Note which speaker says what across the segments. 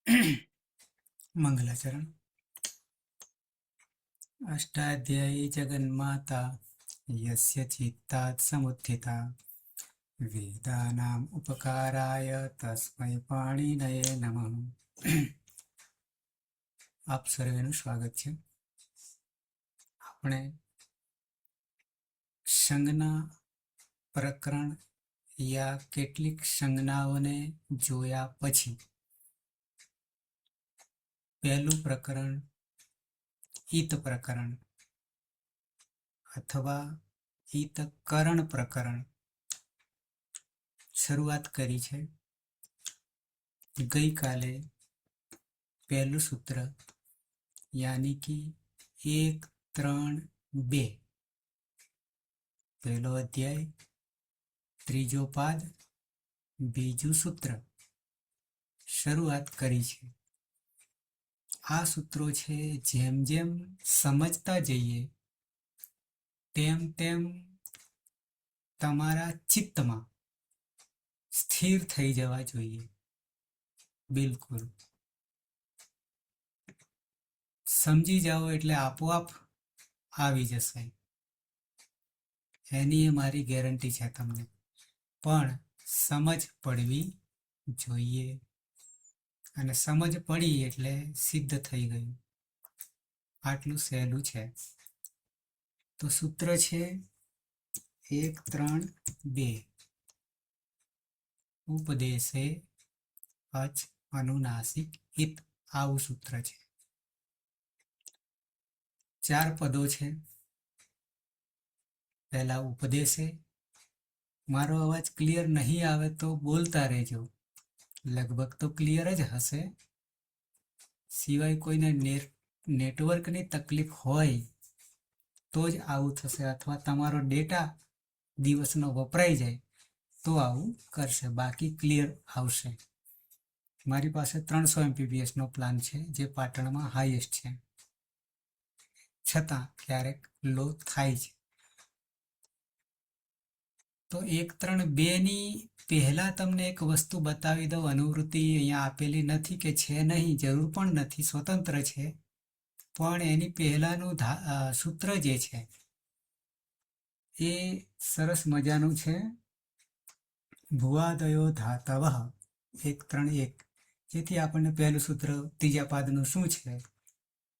Speaker 1: मंगलाचरण। अष्टाध्यायी जगन्माता यस्य चित्तात् समुत्थिता वेदानाम् उपकाराय तस्मै पाणिनये नमः। આપ સર્વેનું સ્વાગત છે. આપણે સંજ્ઞા પ્રકરણ યા કેટલીક સંજ્ઞાઓને જોયા પછી પહેલું પ્રકરણ ઈત પ્રકરણ અથવા ઈતકરણ પ્રકરણ શરૂઆત કરી છે. ગઈકાલે પહેલું સૂત્ર યાની કે 1-3-2 પહેલો અધ્યાય ત્રીજો પાદ બીજું સૂત્ર શરૂઆત કરી છે. આ સૂત્રો છે જેમ જેમ સમજતા જઈએ તેમ તેમ તમારા ચિત્તમાં સ્થિર થઈ જવા જોઈએ. બિલકુલ સમજી જાઓ એટલે આપોઆપ આવી જશે, એની મારી ગેરંટી છે તમને. પણ સમજ પડવી જોઈએ, અને સમજ પડી એટલે સિદ્ધ થઈ ગયું. આટલું સહેલું છે. તો સૂત્ર છે 1-3-2 ઉપદેશે અચ અનુનાસિક હિત. આવું સૂત્ર છે. 4 પદો છે. પહેલા ઉપદેશે. મારો અવાજ ક્લિયર નહીં આવે તો બોલતા રહેજો, લગભગ તો ક્લિયર જ હશે. સિવાય કોઈને નેટવર્કની તકલીફ હોય તો જ આવું થશે, અથવા તમારો ડેટા દિવસનો વપરાઈ જાય તો આવું કરશે, બાકી ક્લિયર આવશે. મારી પાસે 300 MPBS નો પ્લાન છે, જે પાટણમાં હાઈએસ્ટ છે, છતાં ક્યારેક લો થાય છે. તો 1-3-2 ની પહેલા તમને એક વસ્તુ બતાવી દઉં. અનુવૃત્તિ અહીંયા આપેલી નથી કે છે નહીં, જરૂર પણ નથી, સ્વતંત્ર છે. પણ એની પહેલાનું સૂત્ર જે છે એ સરસ મજાનું છે. ભુવાદયો ધાતવ 1-3-1, જેથી આપણને પહેલું સૂત્ર ત્રીજા પાદનું શું છે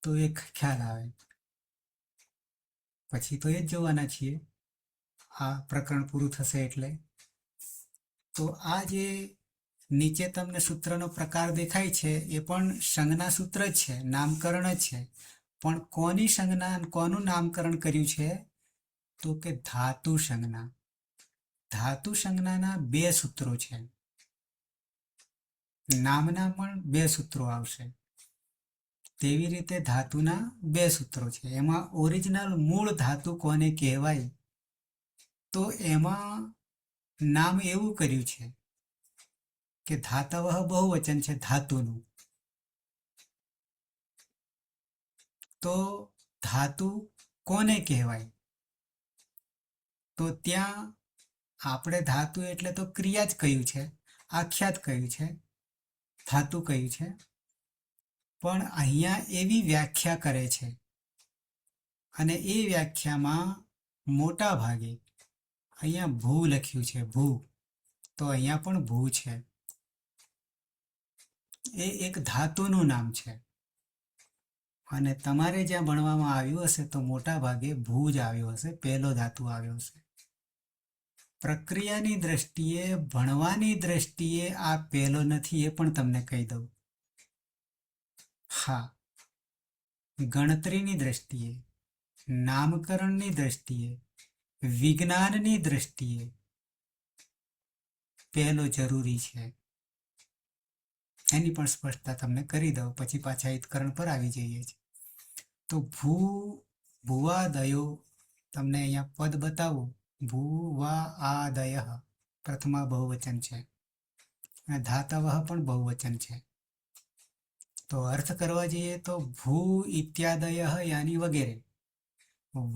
Speaker 1: તો એક ખ્યાલ આવે. પછી તો એ જ જોવાના છીએ આ પ્રકરણ પૂરું થશે એટલે. તો આ જે નીચે તમને સૂત્રનો પ્રકાર દેખાય છે એ પણ સંજ્ઞા સૂત્ર જ છે, નામકરણ જ છે. પણ કોની સંજ્ઞા, કોનું નામકરણ કર્યું છે તો કે ધાતુ સંજ્ઞા. ધાતુ સંજ્ઞાના 2 સૂત્રો છે. નામના પણ 2 સૂત્રો આવશે. તેવી રીતે ધાતુના 2 સૂત્રો છે. એમાં ઓરિજિનલ મૂળ ધાતુ કોને કહેવાય તો એમાં નામ એવું કર્યું છે કે ધાતવઃ બહુવચન છે ધાતુનું. તો ધાતુ કોને કહેવાય તો ત્યાં આપણે ધાતુ એટલે તો ક્રિયા જ કહ્યું છે, આખ્યાત કહ્યું છે, ધાતુ કહ્યું છે. પણ અહીંયા એવી વ્યાખ્યા કરે છે, અને એ વ્યાખ્યામાં મોટા ભાગે અહીંયા ભૂ લખ્યું છે, ભૂ. તો અહીંયા પણ ભૂ છે. એ એક ધાતુનું નામ છે, અને તમારે જ્યાં ભણવામાં આવ્યું હશે તો મોટા ભાગે ભૂ જ આવ્યો હશે, પહેલો ધાતુ આવ્યો હશે. પ્રક્રિયાની દ્રષ્ટિએ, ભણવાની દ્રષ્ટિએ આ પહેલો નથી, એ પણ તમને કહી દઉં. હા, ગણતરીની દ્રષ્ટિએ, નામકરણની દ્રષ્ટિએ, વિજ્ઞાનની દ્રષ્ટિએ પહેલો જરૂરી છે. એની પણ સ્પષ્ટતા તમને કરી દઉં, પછી પાછા ઈતકરણ પર આવી જઈએ છીએ. તો ભુવાદયો તમને અહીંયા પદ બતાવું. ભુવાદય પ્રથમા બહુવચન છે, અને ધાતવઃ પણ બહુવચન છે. તો અર્થ કરવા જઈએ તો ભૂ ઇત્યાદય યાની વગેરે.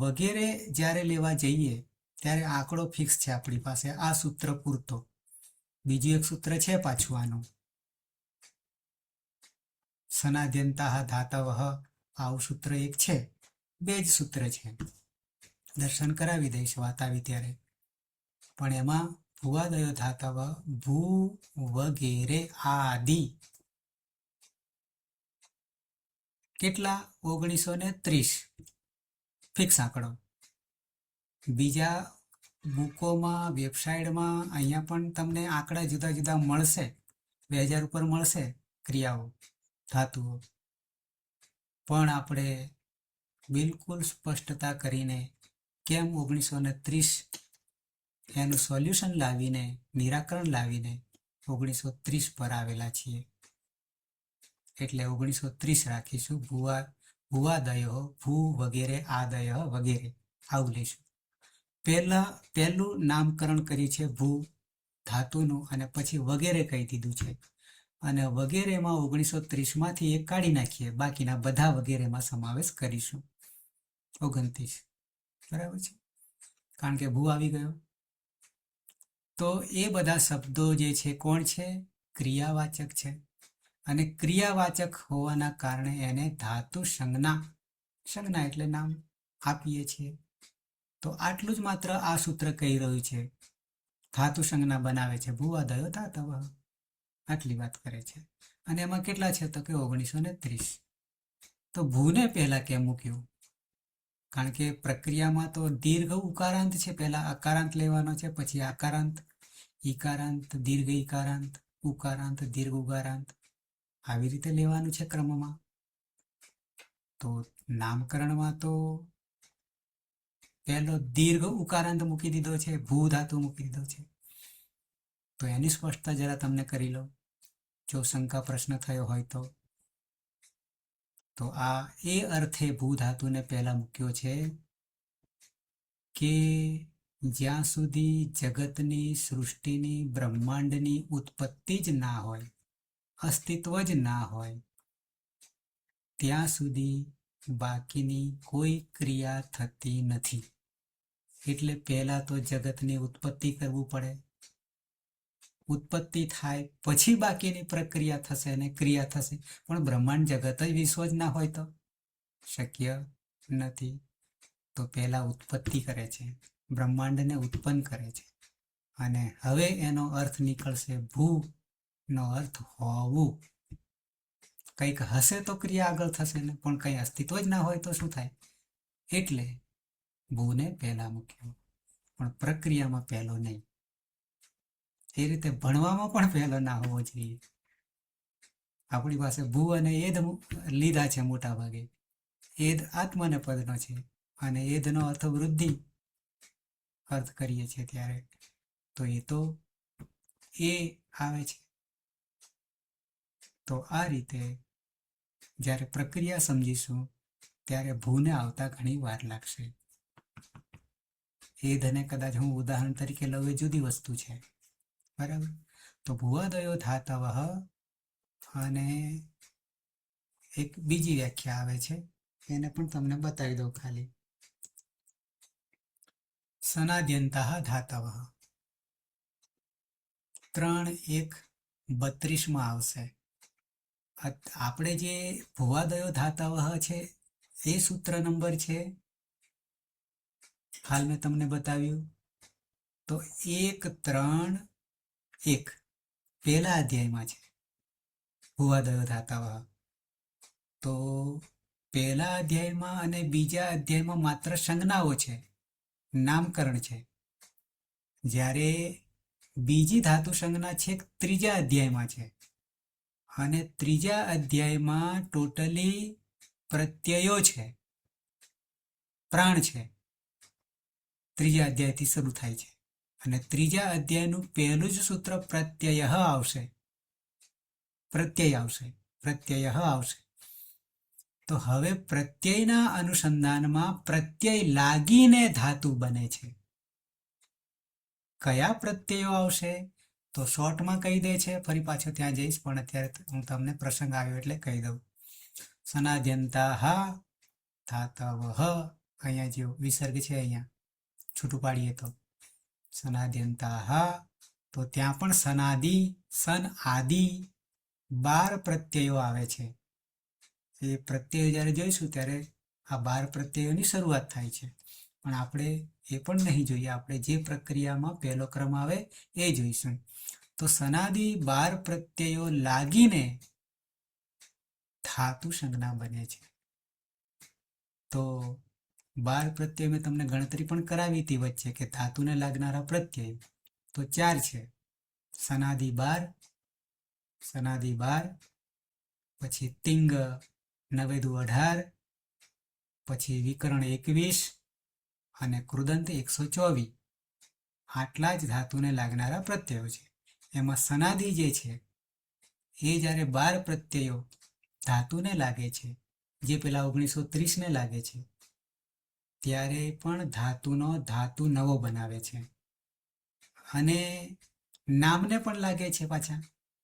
Speaker 1: વગેરે જ્યારે લેવા જઈએ ત્યારે આંકડો ફિક્સ છે આપણી પાસે, આ સૂત્ર પૂરતો. બીજું એક સૂત્ર છે પાછું આનું. સનાદ્યંતા ધાતવઃ આવું સૂત્ર એક છે, બે જ સૂત્ર છે, દર્શન કરાવી દઈશ વાત આવી ત્યારે. પણ એમાં ભુવાદયો ધાતવ ભૂ વગેરે આદિ કેટલા? 1930 ફિક્સ આંકડો. બીજા બુકોમાં, વેબસાઇટમાં અહીંયા પણ તમને આંકડા જુદા જુદા મળશે, 2000 ઉપર મળશે ક્રિયાઓ, ધાતુઓ. પણ આપણે બિલકુલ સ્પષ્ટતા કરીને કેમ 1930 એનું સોલ્યુશન લાવીને, નિરાકરણ લાવીને 1930 પર આવેલા છીએ. એટલે 1930 રાખીશું. ભુવાદયો, ભૂ વગેરે આદય વગેરે આવું લઈશું. પહેલું નામકરણ કર્યું છે ભૂ ધાતુનું, અને પછી વગેરે કહી દીધું છે. અને વગેરેમાં 1930માંથી એક કાઢી નાખીએ, બાકીના બધા વગેરેમાં સમાવેશ કરીશું. 29 બરાબર છે, કારણ કે ભૂ આવી ગયો. તો એ બધા શબ્દો જે છે કોણ છે? ક્રિયાવાચક છે. અને ક્રિયાવાચક હોવાના કારણે એને ધાતુ સંજ્ઞા એટલે નામ આપીએ છીએ. તો આટલું જ માત્ર આ સૂત્ર કહી રહ્યું છે, ધાતુ સંજ્ઞા બનાવે છે ભુવાદયો ધાતવ, આટલી વાત કરે છે. અને એમાં કેટલા છે? તો કે 1930. તો ભૂને પહેલા કેમ મૂક્યું? કારણ કે પ્રક્રિયામાં તો દીર્ઘ ઉકારાંત છે, પહેલા અકારાંત લેવાનો છે, પછી આકારાંત, ઈકારાંત, દીર્ઘ ઈકારાંત, ઉકારાંત, દીર્ઘ ઉકારાંત, આવી રીતે લેવાનું છે ક્રમમાં. તો નામકરણમાં તો પહેલો દીર્ઘ ઉકારાંત મૂકી દીધો છે, ભૂ ધાતુ મૂકી દીધો છે. તો એની સ્પષ્ટતા જરા તમને કરી લો, જો શંકા પ્રશ્ન થયો હોય તો આ એ અર્થે ભૂ ધાતુને પહેલા મૂક્યો છે કે જ્યાં સુધી જગતની, સૃષ્ટિની, બ્રહ્માંડની ઉત્પત્તિ જ ના હોય, અસ્તિત્વ જ ના હોય, ત્યાં સુધી બાકીની કોઈ ક્રિયા થતી નથી. એટલે પહેલા તો જગતની ઉત્પત્તિ કરવું પડે, ઉત્પત્તિ થાય પછી બાકીની પ્રક્રિયા થશે અને ક્રિયા થશે. પણ બ્રહ્માંડ જગત જ વિશ્વ જ ના હોય તો શક્ય નથી. તો પહેલા ઉત્પત્તિ કરે છે, બ્રહ્માંડને ઉત્પન્ન કરે છે. અને હવે એનો અર્થ નીકળશે ભૂ નો અર્થ હોવું. કંઈક હશે તો ક્રિયા આગળ થશે ને, પણ કંઈ અસ્તિત્વ જ ના હોય તો શું થાય? એટલે ભૂને પહેલા મૂક્યો, પણ પ્રક્રિયામાં પહેલો નહીં. એ રીતે ભણવામાં પણ પહેલો ના હોવો જોઈએ. આપણી પાસે ભૂ અને એદ લીધા છે મોટા ભાગે. એદ આત્મને પદનો છે અને એદનો અર્થ વૃદ્ધિ અર્થ કરીએ છીએ ત્યારે તો એ તો એ આવે છે. તો આ રીતે જ્યારે પ્રક્રિયા સમજીશું ત્યારે ભૂને આવતા ઘણી વાર લાગશે. એદને કદાચ હું ઉદાહરણ તરીકે લઉં, એ જુદી વસ્તુ છે, બરાબર. તો ભુવાદયો ધાતવ અને એક બીજી વ્યાખ્યા આવે છે, એને પણ તમને બતાવી દઉં ખાલી. સનાદ્યંતા ધાતવ 3:1:32 આવશે. આપણે જે ભુવાદયો ધાતવ છે એ સૂત્ર નંબર છે, હાલ મેં તમને બતાવ્યું. તો 1:3:1 પહેલા અધ્યાયમાં છે ભુવાદયો ધાતવ. તો પહેલા અધ્યાયમાં અને બીજા અધ્યાયમાં માત્ર સંજ્ઞાઓ છે, નામકરણ છે. જ્યારે બીજી ધાતુ સંજ્ઞા છે ત્રીજા અધ્યાયમાં છે, અને ત્રીજા અધ્યાયમાં ટોટલી પ્રત્યયો છે, પ્રાણ છે. ત્રીજા અધ્યાયથી શરૂ થાય છે અને ત્રીજા અધ્યાયનું પહેલું જ સૂત્ર પ્રત્યય આવશે. તો હવે પ્રત્યયના અનુસંધાનમાં પ્રત્યય લાગીને ધાતુ બને છે. કયા પ્રત્યયો આવશે તો શોર્ટમાં કહી દે છે, ફરી પાછો ત્યાં જઈશ, પણ અત્યારે હું તમને પ્રસંગ આવ્યો એટલે કહી દઉં. સનાદ્યંતા ધાતવ, અહીંયા જે વિસર્ગ છે અહીંયા છૂટું પાડીએ તો સનાદ્યંતા, તો ત્યાં પણ સનાદિ, સન આદિ 12 પ્રત્યયો આવે છે. એ પ્રત્યય જ્યારે જોઈશું ત્યારે આ 12 પ્રત્યયોની શરૂઆત થાય છે. પણ આપણે એ પણ નહીં જોઈએ, આપણે જે પ્રક્રિયામાં પહેલો ક્રમ આવે એ જોઈશું. તો સનાદી 12 પ્રત્યયો લાગીને ધાતુ સંજ્ઞા બને છે. તો 12 પ્રત્યય મેં તમને ગણતરી પણ કરાવી હતી વચ્ચે કે ધાતુને લાગનારા પ્રત્યય તો 4 છે. સનાદી 12, પછી તિંગ 9 દુ 18, પછી વિકરણ 21 અને કૃદંત 124. આટલા જ ધાતુને લાગનારા પ્રત્યયો છે. એમાં સનાદી જે છે એ જ્યારે 12 પ્રત્યયો ધાતુને લાગે છે, જે પેલા 1930 ને લાગે છે, ત્યારે પણ ધાતુનો ધાતુ નવો બનાવે છે. અને નામને પણ લાગે છે પાછા,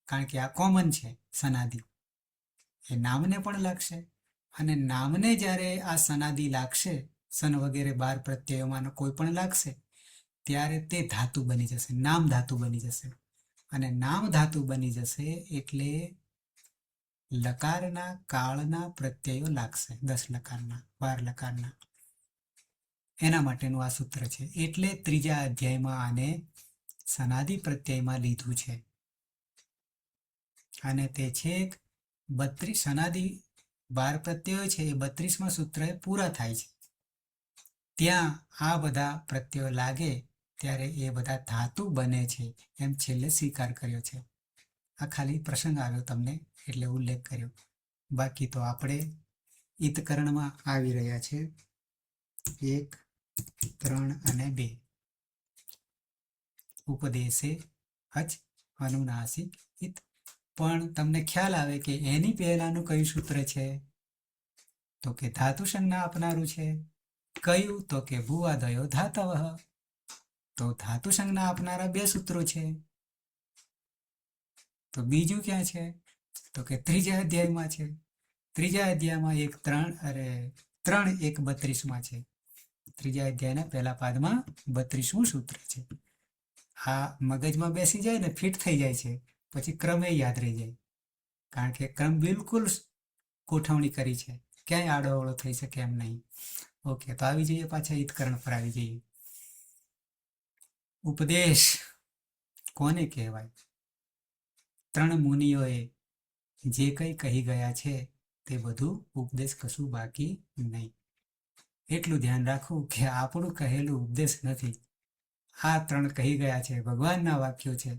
Speaker 1: કારણ કે આ કોમન છે સનાદી, એ નામને પણ લાગશે. અને નામને જ્યારે આ સનાદી લાગશે, સન વગેરે 12 પ્રત્યયોમાં કોઈ પણ લાગશે, ત્યારે તે ધાતુ બની જશે, નામ ધાતુ બની જશે. અને નામ ધાતુ બની જશે એટલે લકારના કાળના પ્રત્યયો લાગશે, 10 લકારના, 12 લકારના. એના માટેનું આ સૂત્ર છે. એટલે ત્રીજા અધ્યાયમાં આને સનાદી પ્રત્યયમાં લીધું છે. અને તે છેક 32 સનાદી 12 પ્રત્યયો છે એ 32માં સૂત્ર પૂરા થાય છે. ત્યાં આ બધા પ્રત્યયો લાગે ત્યારે એ બધા ધાતુ બને છે એમ છેલ્લે સ્વીકાર કર્યો છે. આ ખાલી પ્રસંગ આવ્યો તમને એટલે ઉલ્લેખ કર્યો. બાકી તો આપણે ઈતકરણમાં આવી રહ્યા છે 1, 3 અને 2. ઉપદેશે અચ અનુનાસિક ઈત. પણ તમને ખ્યાલ આવે કે એની પહેલાનું કયું સૂત્ર છે? તો કે ધાતુ સંજ્ઞા આપનારું છે. કયું? તો કે ભૂવાદયો ધાતવઃ. તો ધાતુ સંજ્ઞા આપનારા 2 સૂત્રો છે. તો બીજું ક્યાં છે? તો કે ત્રીજા અધ્યાયમાં છે. ત્રીજા અધ્યાયમાં 3, 1, 32માં છે. ત્રીજા અધ્યાયના પહેલા પાદમાં 32મું સૂત્ર છે. આ મગજમાં બેસી જાય ને, ફિટ થઈ જાય છે, પછી ક્રમે યાદ રહી જાય, કારણ કે ક્રમ બિલકુલ ગોઠવણી કરી છે, ક્યાંય આડોઅવળો થઈ શકે એમ નહીં. ઓકે, તો આવી જઈએ પાછા ઈતકરણ પર આવી જઈએ. ઉપદેશ કોને કહેવાય? 3 મુનિઓએ જે કંઈ કહી ગયા છે તે બધું ઉપદેશ, કશું બાકી નહીં. એટલું ધ્યાન રાખવું કે આપણું કહેલું ઉપદેશ નથી. આ 3 કહી ગયા છે, ભગવાનના વાક્યો છે.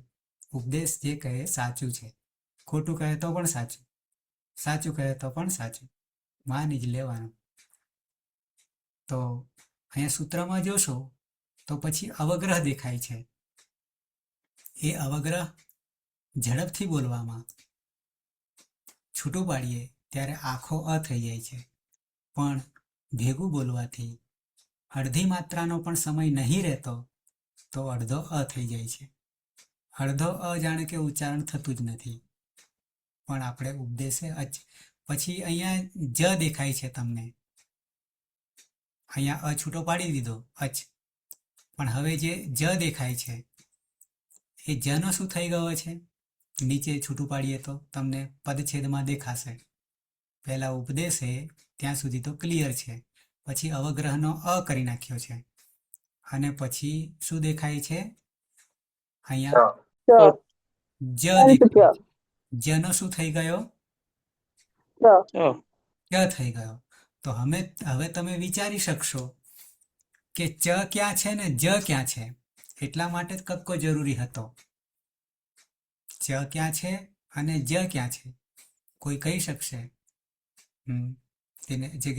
Speaker 1: ઉપદેશ જે કહે સાચું છે, ખોટું કહે તો પણ સાચું, સાચું કહે તો પણ સાચું, માની જ લેવાનું. તો અહીંયા સૂત્રમાં જોશો તો પછી અવગ્રહ દેખાય છે. એ અવગ્રહ ઝડપથી બોલવામાં છૂટું પાડીએ ત્યારે આખો અ થઈ જાય છે, પણ ભેગું બોલવાથી અડધી માત્રાનો પણ સમય નહીં રહેતો તો અડધો અ થઈ જાય છે. અડધો અ જાણે કે ઉચ્ચારણ થતું જ નથી. પણ આપણે ઉપદેશે અચ. પછી અહીંયા જ દેખાય છે તમને, અહીંયા અ છૂટો પાડી દીધો અચ, પણ હવે જે જ દેખાય છે એ જનો શું થઈ ગયો છે? નીચે છૂટું પાડીએ તો તમને પદછેદમાં દેખાશે. પહેલા ઉપદેશે ત્યાં સુધી તો ક્લિયર છે, પછી અવગ્રહનો અ કરી નાખ્યો છે, અને પછી શું દેખાય છે? અહીંયા જ દેખાય છે. જનો શું થઈ ગયો? ચ થઈ ગયો. તો હવે તમે વિચારી શકશો કે ચ ક્યાં છે ને જ ક્યાં છે. એટલા માટે જ કક્કો જરૂરી હતો. ચ ક્યાં છે અને જ ક્યાં છે? કોઈ કહી શકશે?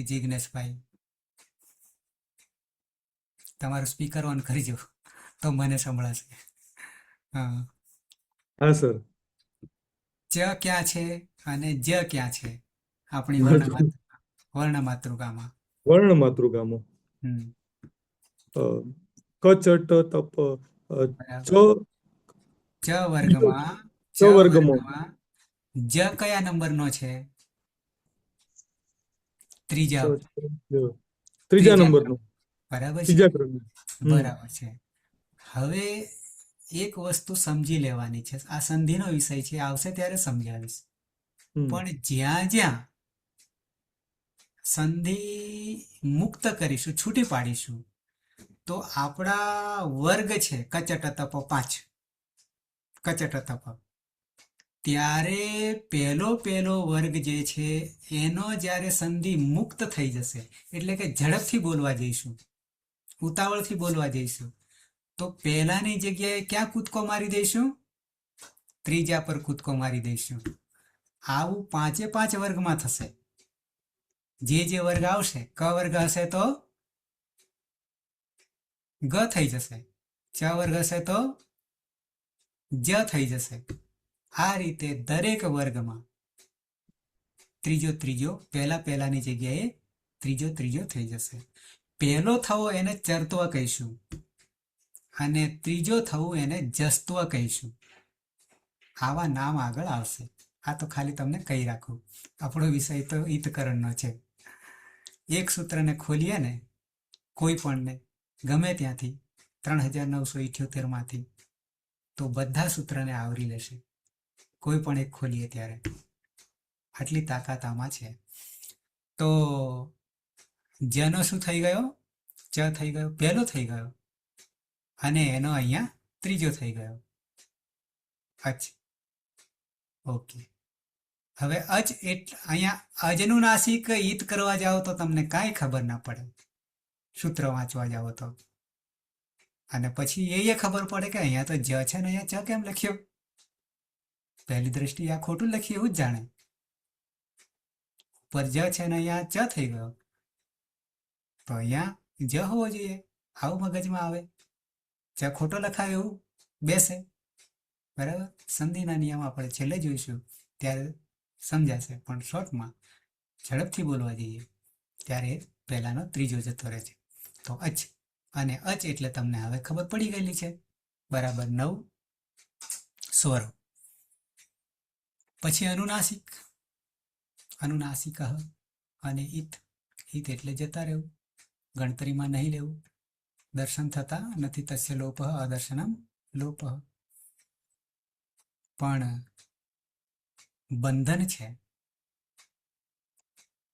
Speaker 1: જિગ્નેશભાઈ, તમારું સ્પીકર ઓન કરજો તો મને સંભળાશે.
Speaker 2: હા સર.
Speaker 1: ચ ક્યાં છે અને જ ક્યાં છે આપણી વર્ણમાતૃકામાં?
Speaker 2: વર્ણમાતૃકામાં કચટ તપ
Speaker 1: ચ વર્ગમાં જ કયા નંબરનો છે? ત્રીજા નંબરનો. બરાબર છે. બરાબર છે. હવે એક વસ્તુ સમજી લેવાની છે, આ સંધિનો વિષય છે, આવશે ત્યારે સમજાવીશ. પણ જ્યાં જ્યાં સંધિ મુક્ત કરીશું, છૂટી પાડીશું, તો આપણા વર્ગ છે કચટ તપ 5, કચટ તપ, ત્યારે પહેલો વર્ગ જે છે એનો જ્યારે સંધિ મુક્ત થઈ જશે, એટલે કે ઝડપથી બોલવા જઈશું, ઉતાવળથી બોલવા જઈશું, તો પહેલાની જગ્યાએ ક્યાં કૂદકો મારી દઈશું? ત્રીજા પર કૂદકો મારી દઈશું. આવું 5 વર્ગમાં થશે. જે વર્ગ આવશે, ક વર્ગ હશે તો ગ થઈ જશે, ચ વર્ગ હશે તો જ થઈ જશે. આ રીતે દરેક વર્ગમાં ત્રીજો પહેલાની જગ્યાએ ત્રીજો થઈ જશે. પહેલો થવો એને ચરત્વ કહીશું અને ત્રીજો થવું એને જસ્ત્વ કહીશું. આવા નામ આગળ આવશે. આ તો ખાલી તમને કહી રાખું. આપણો વિષય તો ઈતકરણનો છે. એક સૂત્રને ખોલીએ ને કોઈ પણને ગમે ત્યાંથી 3978 માંથી, તો બધા સૂત્રને આવરી લેશે. કોઈ પણ એક ખોલીએ ત્યારે આટલી તાકાત આમાં છે. તો જનો શું થઈ ગયો? ચ થઈ ગયો, પહેલો થઈ ગયો, અને એનો અહીંયા ત્રીજો થઈ ગયો. અચ્છા, ઓકે. હવે અહીંયા અજનું નાસિક ઈત કરવા જાઓ તો તમને કાંઈ ખબર ના પડે, સૂત્ર વાંચવા જાઓ તો. અને પછી એ ખબર પડે કે અહીંયા તો જ છે ને અહીંયા ચ કેમ લખ્યો? પહેલી દ્રષ્ટિએ આ ખોટું લખ્યું એવું જ જાણે. ઉપર જ છે ને અહીંયા ચ થઈ ગયો, તો અહીંયા જ હોવો જોઈએ, આવું મગજમાં આવે. ચ ખોટો લખાય એવું બેસે, બરાબર. સંધિના નિયમ આપણે છેલ્લે જોઈશું ત્યારે સમજાશે, પણ શોર્ટમાં ઝડપથી બોલવા જઈએ ત્યારે પહેલાનો ત્રીજો જતો રહે છે. તો અચ, અને અચ એટલે તમને હવે ખબર પડી ગયેલી છે, બરાબર. 9 સ્વરો. પછી અનુનાસિક, અનુનાસિક અને ઈત. ઈત એટલે જતા રહેવું, ગણતરીમાં નહીં લેવું. દર્શન થતા નથી, તસ્ય લોપ અદર્શનમ લોપ. પણ બંધન છે,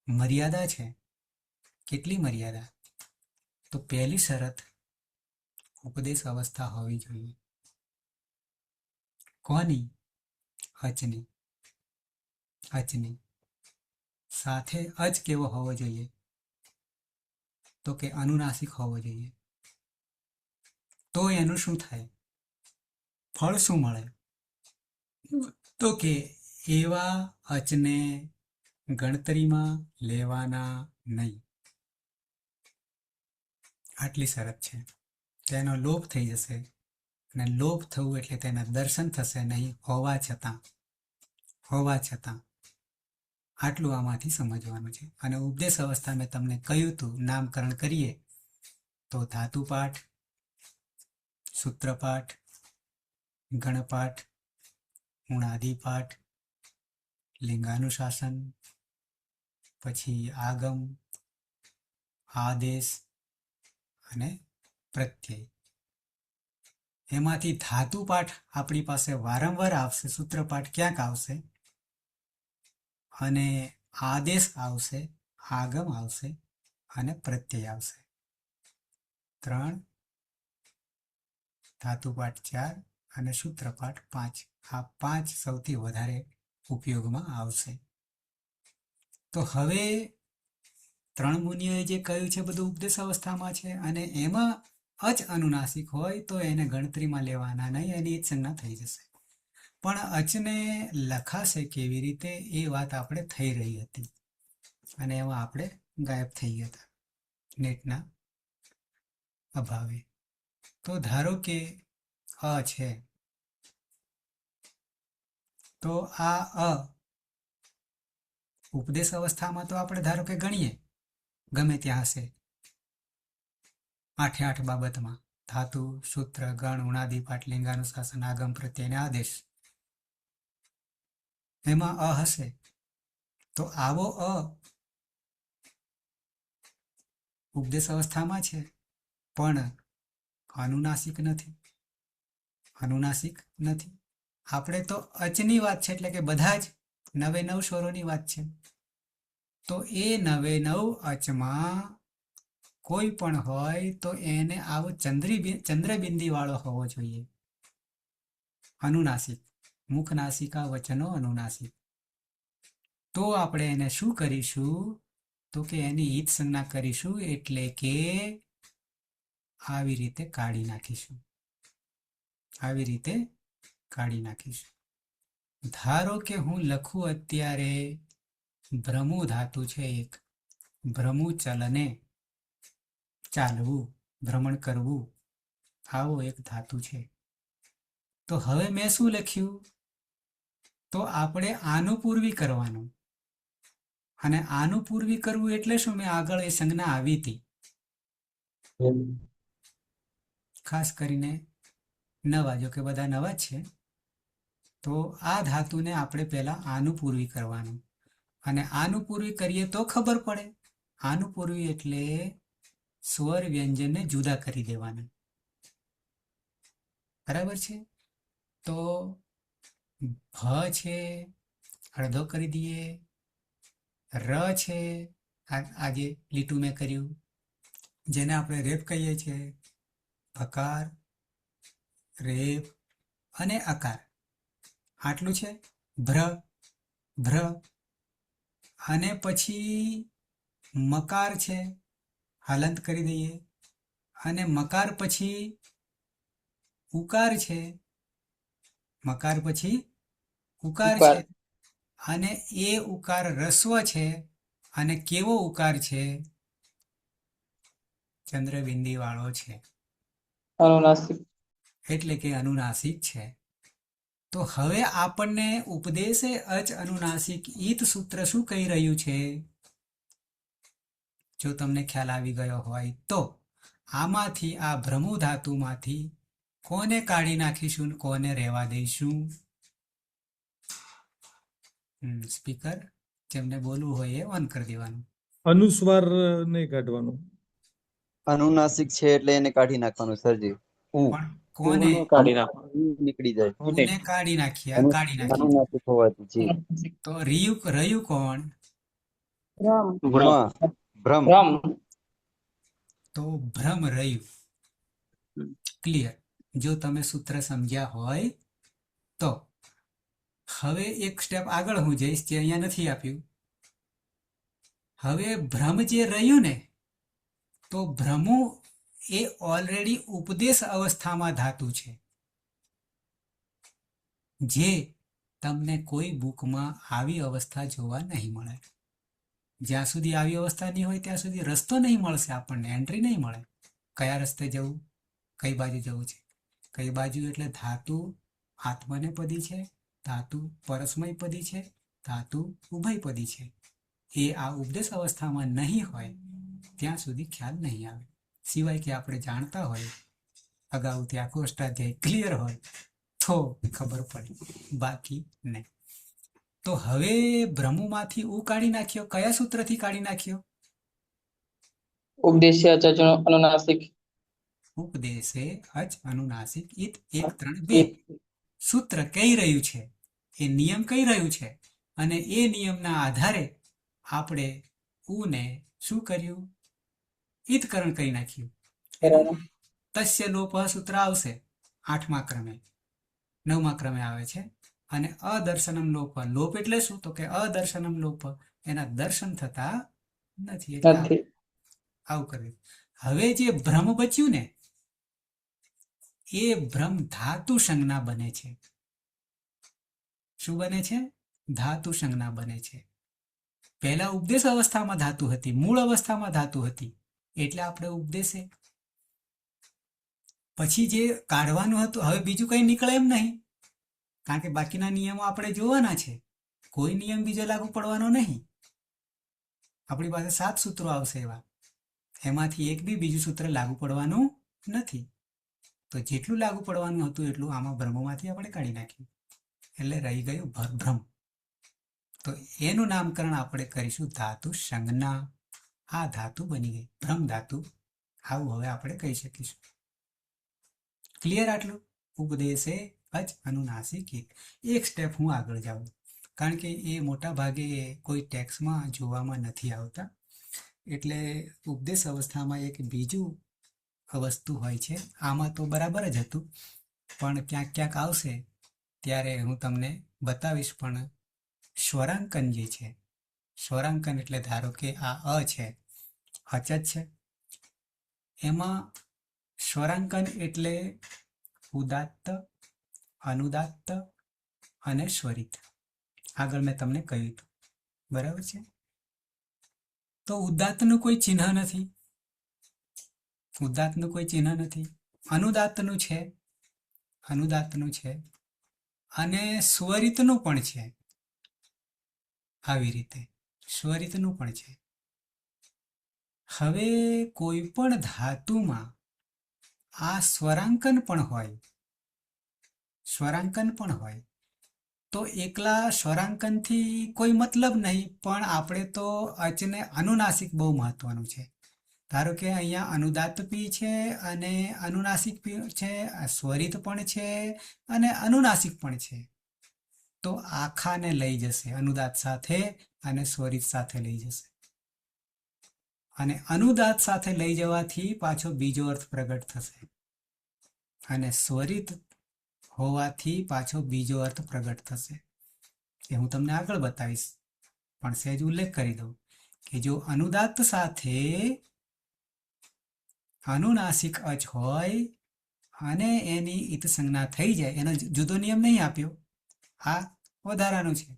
Speaker 1: મર્યાદા છે. કેટલી મર્યાદા? તો પહેલી શરત ઉપદેશ અવસ્થા હોવી જોઈએ. કોની? અચની. અચની સાથે અચ કેવો હોવો જોઈએ? તો કે અનુનાસિક હોવો જોઈએ. તો એનું શું થાય? ફળ શું મળે? તો કે એવા અચને ગણતરીમાં લેવાના નહીં. આટલી શરત છે. તેનો લોપ થઈ જશે, અને લોપ થવું એટલે તેના દર્શન થશે નહીં, હોવા છતાં. આટલું આમાંથી સમજવાનું છે. અને ઉપદેશ અવસ્થા મેં તમને કહ્યું હતું, નામકરણ કરીએ તો ધાતુપાઠ, સૂત્રપાઠ, ગણપાઠ, ઉણાદિપાઠ, લિંગાનુશાસન, પછી આગમ, આદેશ અને પ્રત્યય. એમાંથી ધાતુપાઠ આપણી પાસે વારંવાર આવશે, સૂત્રપાઠ ક્યાંક આવશે, અને આદેશ આવશે, આગમ આવશે અને પ્રત્યય આવશે. 3, ધાતુપાઠ 4 અને સૂત્રપાઠ 5. આ 5 સૌથી વધારે ઉપયોગમાં આવશે. તો હવે 3 મુનિઓએ જે કહ્યું છે બધું ઉપદેશ અવસ્થામાં છે, અને એમાં અચ અનુનાસિક હોય તો એને ગણતરીમાં લેવાના નહીં, એની ઈત સંજ્ઞા થઈ જશે. પણ અચને લખાશે કેવી રીતે એ વાત આપણે થઈ રહી હતી, અને એમાં આપણે ગાયબ થઈ ગયા હતા નેટના અભાવે. તો ધારો કે અ છે, તો આ અ ઉપદેશ અવસ્થામાં તો આપણે ધારો કે ગણીએ ગમે ત્યાં હશે, 8 બાબતમાં ધાતુ, સૂત્ર, ગણ, ઉણાદિપાઠ, લિંગાનુશાસન, આગમ, પ્રત્યય અને આદેશ, એમાં અ હશે. તો આવો અ ઉપદેશ અવસ્થામાં છે, પણ અનુનાસિક નથી. આપણે તો અચની વાત છે, એટલે કે બધા જ 9 સ્વરોની વાત છે. તો એ નવે નવ અચમાં કોઈ પણ હોય તો એને આવો ચંદ્રબિંદી વાળો હોવો જોઈએ. અનુનાસિક, મુખ નાસિકા વચનો અનુનાસિક. તો આપણે એને શું કરીશું? તો કે એની હિત સંજ્ઞા કરીશું, એટલે કે આવી રીતે કાઢી નાખીશું. આવી રીતે કાઢી નાખીશું. ધારો કે હું લખું અત્યારે ભ્રમુ ધાતુ છે એક, ભ્રમુ ચલને, ચાલવું, ભ્રમણ કરવું, આવો એક ધાતુ છે. તો હવે મેં શું લખ્યું? તો આપણે આનું પૂર્વી કરવાનું. અને આનું પૂર્વી કરવું એટલે શું? મેં આગળ એ સંજ્ઞા આવી હતી, ખાસ કરીને નવા, જો કે બધા નવા જ છે. તો આ ધાતુને આપણે પહેલા આનું પૂર્વી કરવાનું. અને આનું પૂર્વી કરીએ તો ખબર પડે. આનું પૂર્વી એટલે સ્વર વ્યંજનને જુદા કરી દેવાના. બરાબર છે? તો ભ છે, અડધો કરી દઈએ. ર છે, આજે લીટું મેં કર્યું, જેને આપણે રેપ કહીએ છીએ. ભકાર, રેપ અને અકાર, આટલું છે. ભ્ર, ભ્ર. અને પછી મકાર છે, હલંત કરી દઈએ. અને મકાર પછી ઉકાર છે, મકાર પછી ઉકાર છે. અને એ ઉકાર રસ્વ છે. અને કેવો ઉકાર છે? ચંદ્રબિંદી વાળો છે,
Speaker 3: અનુનાસિક.
Speaker 1: એટલે કે અનુનાસિક છે. તો હવે આપણને ઉપદેશે અચ અનુનાસિક ઈત સૂત્ર શું કહી રહ્યું છે? જો તમને ખ્યાલ આવી ગયો હોય તો આમાંથી, આ ભ્રમુ ધાતુમાંથી કોને કાઢી નાખીશું, કોને રહેવા દઈશું? સ્પીકર જેમને બોલવું હોય એ ઓન કરી દેવાનું.
Speaker 2: અનુસ્વાર નહીં કાઢવાનો.
Speaker 4: અનુનાસિક છે એટલે એને કાઢી નાખવાનું સરજી.
Speaker 1: પણ કોને
Speaker 3: કાઢી નાખો.
Speaker 4: નીકળી જાય.
Speaker 1: કોને કાઢી નાખીએ? કાઢી નાખીએ.
Speaker 4: અનુનાસિક હોવાથી જી.
Speaker 1: તો રહ્યું કોણ?
Speaker 4: ભ્રમ. ભ્રમ.
Speaker 3: ભ્રમ.
Speaker 1: તો ભ્રમ રહ્યું. ક્લિયર? જો તમે સૂત્ર સમજ્યા હોય તો. હવે એક સ્ટેપ આગળ હું જઈશ, જે અહીંયા નથી આપ્યું. હવે ભ્રમ જે રહ્યું ને, તો ભ્રમુ એ ઓલરેડી ઉપદેશ અવસ્થામાં ધાતુ છે, જે તમને કોઈ બુકમાં આવી અવસ્થા જોવા નહીં મળે. જ્યાં સુધી આવી અવસ્થા નહીં હોય ત્યાં સુધી રસ્તો નહીં મળશે આપણને, એન્ટ્રી નહીં મળે. કયા રસ્તે જવું, કઈ બાજુ જવું છે. કઈ બાજુ એટલે ધાતુ આત્મનેપદી છે, ધાતુ પરસ્મયપદી છે, ધાતુ ઉભયપદી છે. એ આ ઉપદેશ અવસ્થામાં નહીં હોય ત્યાં સુધી ખ્યાલ નહીં આવે. સિવાય કે આપણે જાણતા હોય, અગાઉથી આખો અષ્ટાધ્યાય ક્લિયર હોય તો ખબર પડે, બાકી નહીં. તો હવે ભ્રમુમાંથી ઉ કાઢી નાખ્યો. કયા સૂત્રથી કાઢી નાખ્યો?
Speaker 3: ઉપદેશ્ય અચ અનુનાસિક.
Speaker 1: ઉપદેશે અચ અનુનાસિક ઈત 1 3 2 સૂત્ર કહી રહ્યું છે, એ નિયમ કહી રહ્યું છે. અને એ નિયમના આધારે આપણે ઉને શું કર્યું? ઈતકરણ કરી નાખ્યું. તસ્ય લોપ સૂત્ર આવશે 8મા ક્રમે, 9મા ક્રમે આવે છે. અને અદર્શનમ લોપ. લોપ એટલે શું? તો કે અદર્શનમ લોપ, એના દર્શન થતા નથી. એટલે આવું કર્યું. હવે જે ભ્રમ બચ્યું ને, એ ભ્રમ ધાતુ સંજ્ઞા બને છે. શું બને છે? ધાતુ સંજ્ઞા બને છે. પહેલા ઉપદેશ અવસ્થામાં ધાતુ હતી, મૂળ અવસ્થામાં ધાતુ હતી, એટલે આપણે ઉપદેશે. પછી જે કાઢવાનું હતું, હવે બીજું કઈ નીકળે એમ નહીં, કારણ કે બાકીના નિયમો આપણે જોવાના છે. કોઈ નિયમ બીજો લાગુ પડવાનો નહીં. આપણી પાસે 7 સૂત્રો આવશે એવા, એમાંથી એક બી બીજું સૂત્ર લાગુ પડવાનું નથી. તો જેટલું લાગુ પડવાનું હતું એટલું આમાં ભ્રમોમાંથી આપણે કાઢી નાખ્યું, એટલે રહી ગયું ભ્રમ. તો એનું નામકરણ આપણે કરીશું ધાતુ સંજ્ઞા. આ ધાતુ બની ગઈ ભ્રમ ધાતુ. આવું હવે આપણે કહી શકીશું. ક્લિયર? આટલું ઉપદેશે અચ અનુનાસિક. એક સ્ટેપ હું આગળ જાઉં. કારણ કે એ મોટા ભાગે કોઈ ટેક્સમાં જોવામાં નથી આવતા. એટલે ઉપદેશ અવસ્થામાં એક બીજું વસ્તુ હોય છે. આમાં તો બરાબર જ હતું, પણ ક્યાંક ક્યાંક આવશે ત્યારે હું તમને બતાવીશ. પણ સ્વરાંકન જે છે, સ્વરાંકન એટલે ધારો કે આ અ છે, અચ જ છે, એમાં સ્વરાંકન એટલે ઉદાત્ત, અનુદાત્ત અને સ્વરિત. આગળ મેં તમને કહ્યું હતું, બરાબર છે. તો ઉદાત્તનું કોઈ ચિહ્ન નથી, ઉદાત્તનું કોઈ ચિહ્ન નથી. અનુદાત્તનું છે, અનુદાત્તનું છે, અને સ્વરિતનું પણ છે. આવી રીતે સ્વરિતનું પણ છે. હવે કોઈ પણ ધાતુમાં આ સ્વરાંકન પણ હોય, સ્વરાંકન પણ હોય, તો એકલા સ્વરાંકનથી કોઈ મતલબ નહીં, પણ આપણે તો અચને અનુનાસિક બહુ મહત્વનું છે. ધારો કે અહીંયા અનુદાત્ત પી છે અને અનુનાસિક પી છે, સ્વરિત પણ છે અને અનુનાસિક પણ છે. તો આખાને લઈ જશે, અનુદાત સાથે અને સ્વરિત સાથે લઈ જશે. અને અનુદાત સાથે લઈ જવાથી પાછો બીજો અર્થ પ્રગટ થશે, અને સ્વરિત હોવાથી પાછો બીજો અર્થ પ્રગટ થશે. એ હું તમને આગળ બતાવીશ, પણ સહેજ ઉલ્લેખ કરી દઉં કે જો અનુદાત સાથે અનુનાસિક અચ હોય અને એની ઈત સંજ્ઞા થઈ જાય, એનો જુદો નિયમ નહીં આપ્યો, આ વધારાનું છે.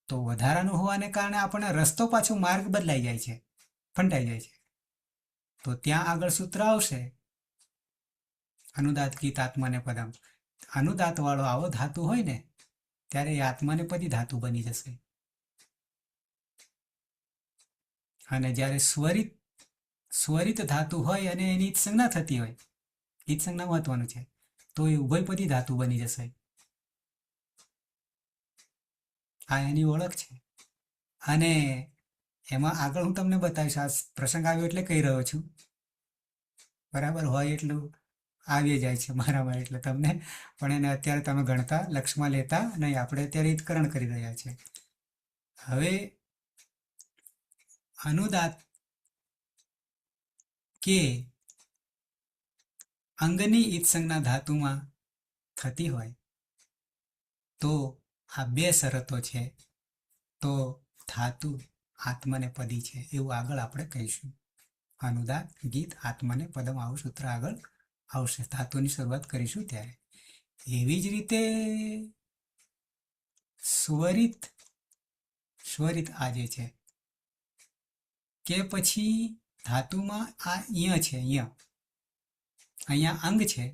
Speaker 1: તો વધારાનું હોવાને કારણે આપણને રસ્તો પાછો માર્ગ બદલાઈ જાય છે, ફંટાઈ જાય છે. તો ત્યાં આગળ સૂત્ર આવશે અનુદાત ગીત આત્માને પદમ. અનુદાત વાળો આવો ધાતુ હોય ને ત્યારે એ આત્માને પદી ધાતુ બની જશે. અને જ્યારે સ્વરિત ધાતુ હોય અને એની ઈત સંજ્ઞા થતી હોય, ઈત સંજ્ઞા મહત્વનું છે, તો એ ઉભયપદી ધાતુ બની જશે. આ એની ઓળખ છે. અને એમાં આગળ હું તમને બતાવીશ. આ પ્રસંગ આવ્યો એટલે કહી રહ્યો છું, બરાબર હોય એટલું આવી જાય છે મારામાં, એટલે તમને પણ એને અત્યારે તમે ગણતા લક્ષમાં લેતા નહીં. આપણે અત્યારે ઈતકરણ કરી રહ્યા છે. હવે અનુદાત કે અંગની ઈત સંજ્ઞા ધાતુમાં થતી હોય તો આ બે શરતો છે, તો ધાતુ આત્મને પદી છે એવું આગળ આપણે કહીશું. અનુદાત ગીત આત્મને પદમ, આવું સૂત્ર આગળ આવશે, ધાતુની શરૂઆત કરીશું ત્યારે. એવી જ રીતે સ્વરિત આ જે છે, કે પછી ધાતુમાં આ ય છે, અહીંયા અંગ છે,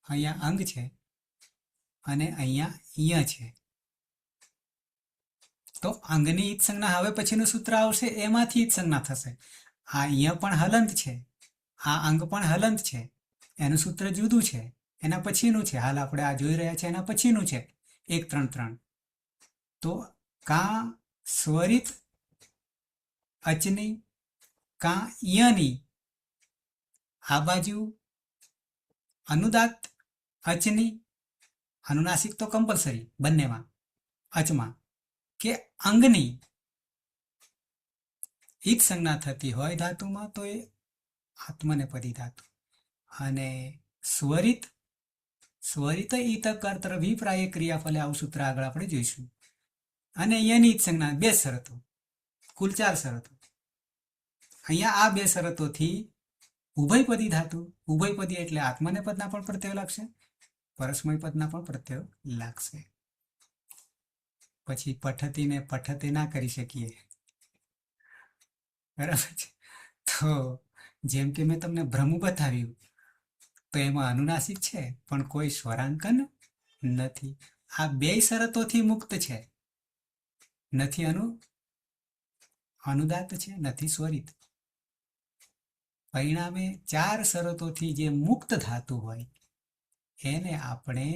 Speaker 1: અહીંયા અંગ છે અને અહીંયા ય છે. તો અંગની ઈત સંજ્ઞા હવે પછીનું સૂત્ર આવશે, એમાંથી ઈત સંજ્ઞા થશે. આ ય પણ હલંત છે, આ અંગ પણ હલંત છે, એનું સૂત્ર જુદું છે, એના પછીનું છે. હાલ આપણે આ જોઈ રહ્યા છે એના પછીનું છે 1 3 3. તો કાં સ્વરિત અચની કાં યની, આ બાજુ અનુદાત અચની, અનુનાસિક તો કમ્પલસરી બંનેમાં, અચમાં કે અંગની ઈત સંજ્ઞા થતી હોય ધાતુમાં તો એ આત્મને પદી ધાતુ. અને સ્વરિત ઈત કર્તર અભિપ્રાય ક્રિયાફલે, આવું સૂત્ર આગળ આપણે જોઈશું. અને એની ઈત સંજ્ઞા, બે શરતો, કુલ 4 શરતો. અહીંયા આ બે શરતોથી ઉભયપદી ધાતુ, ઉભયપદી એટલે આત્મને પદના પણ પ્રત્યય લાગશે, પરસ્મય પદના પણ પ્રત્યય લાગશે. પછી પઠતીને પઠતે ના કરી શકીએ, બરાબર છે. તો જેમ કે મેં તમને ભ્રમ બતાવ્યું, તો એમાં અનુનાસિક છે પણ કોઈ સ્વરાંકન નથી. આ બે શરતોથી મુક્ત છે, નથી અનુદાત છે, નથી સ્વરિત. પરિણામે 4 શરતોથી જે મુક્ત ધાતુ હોય એને આપણે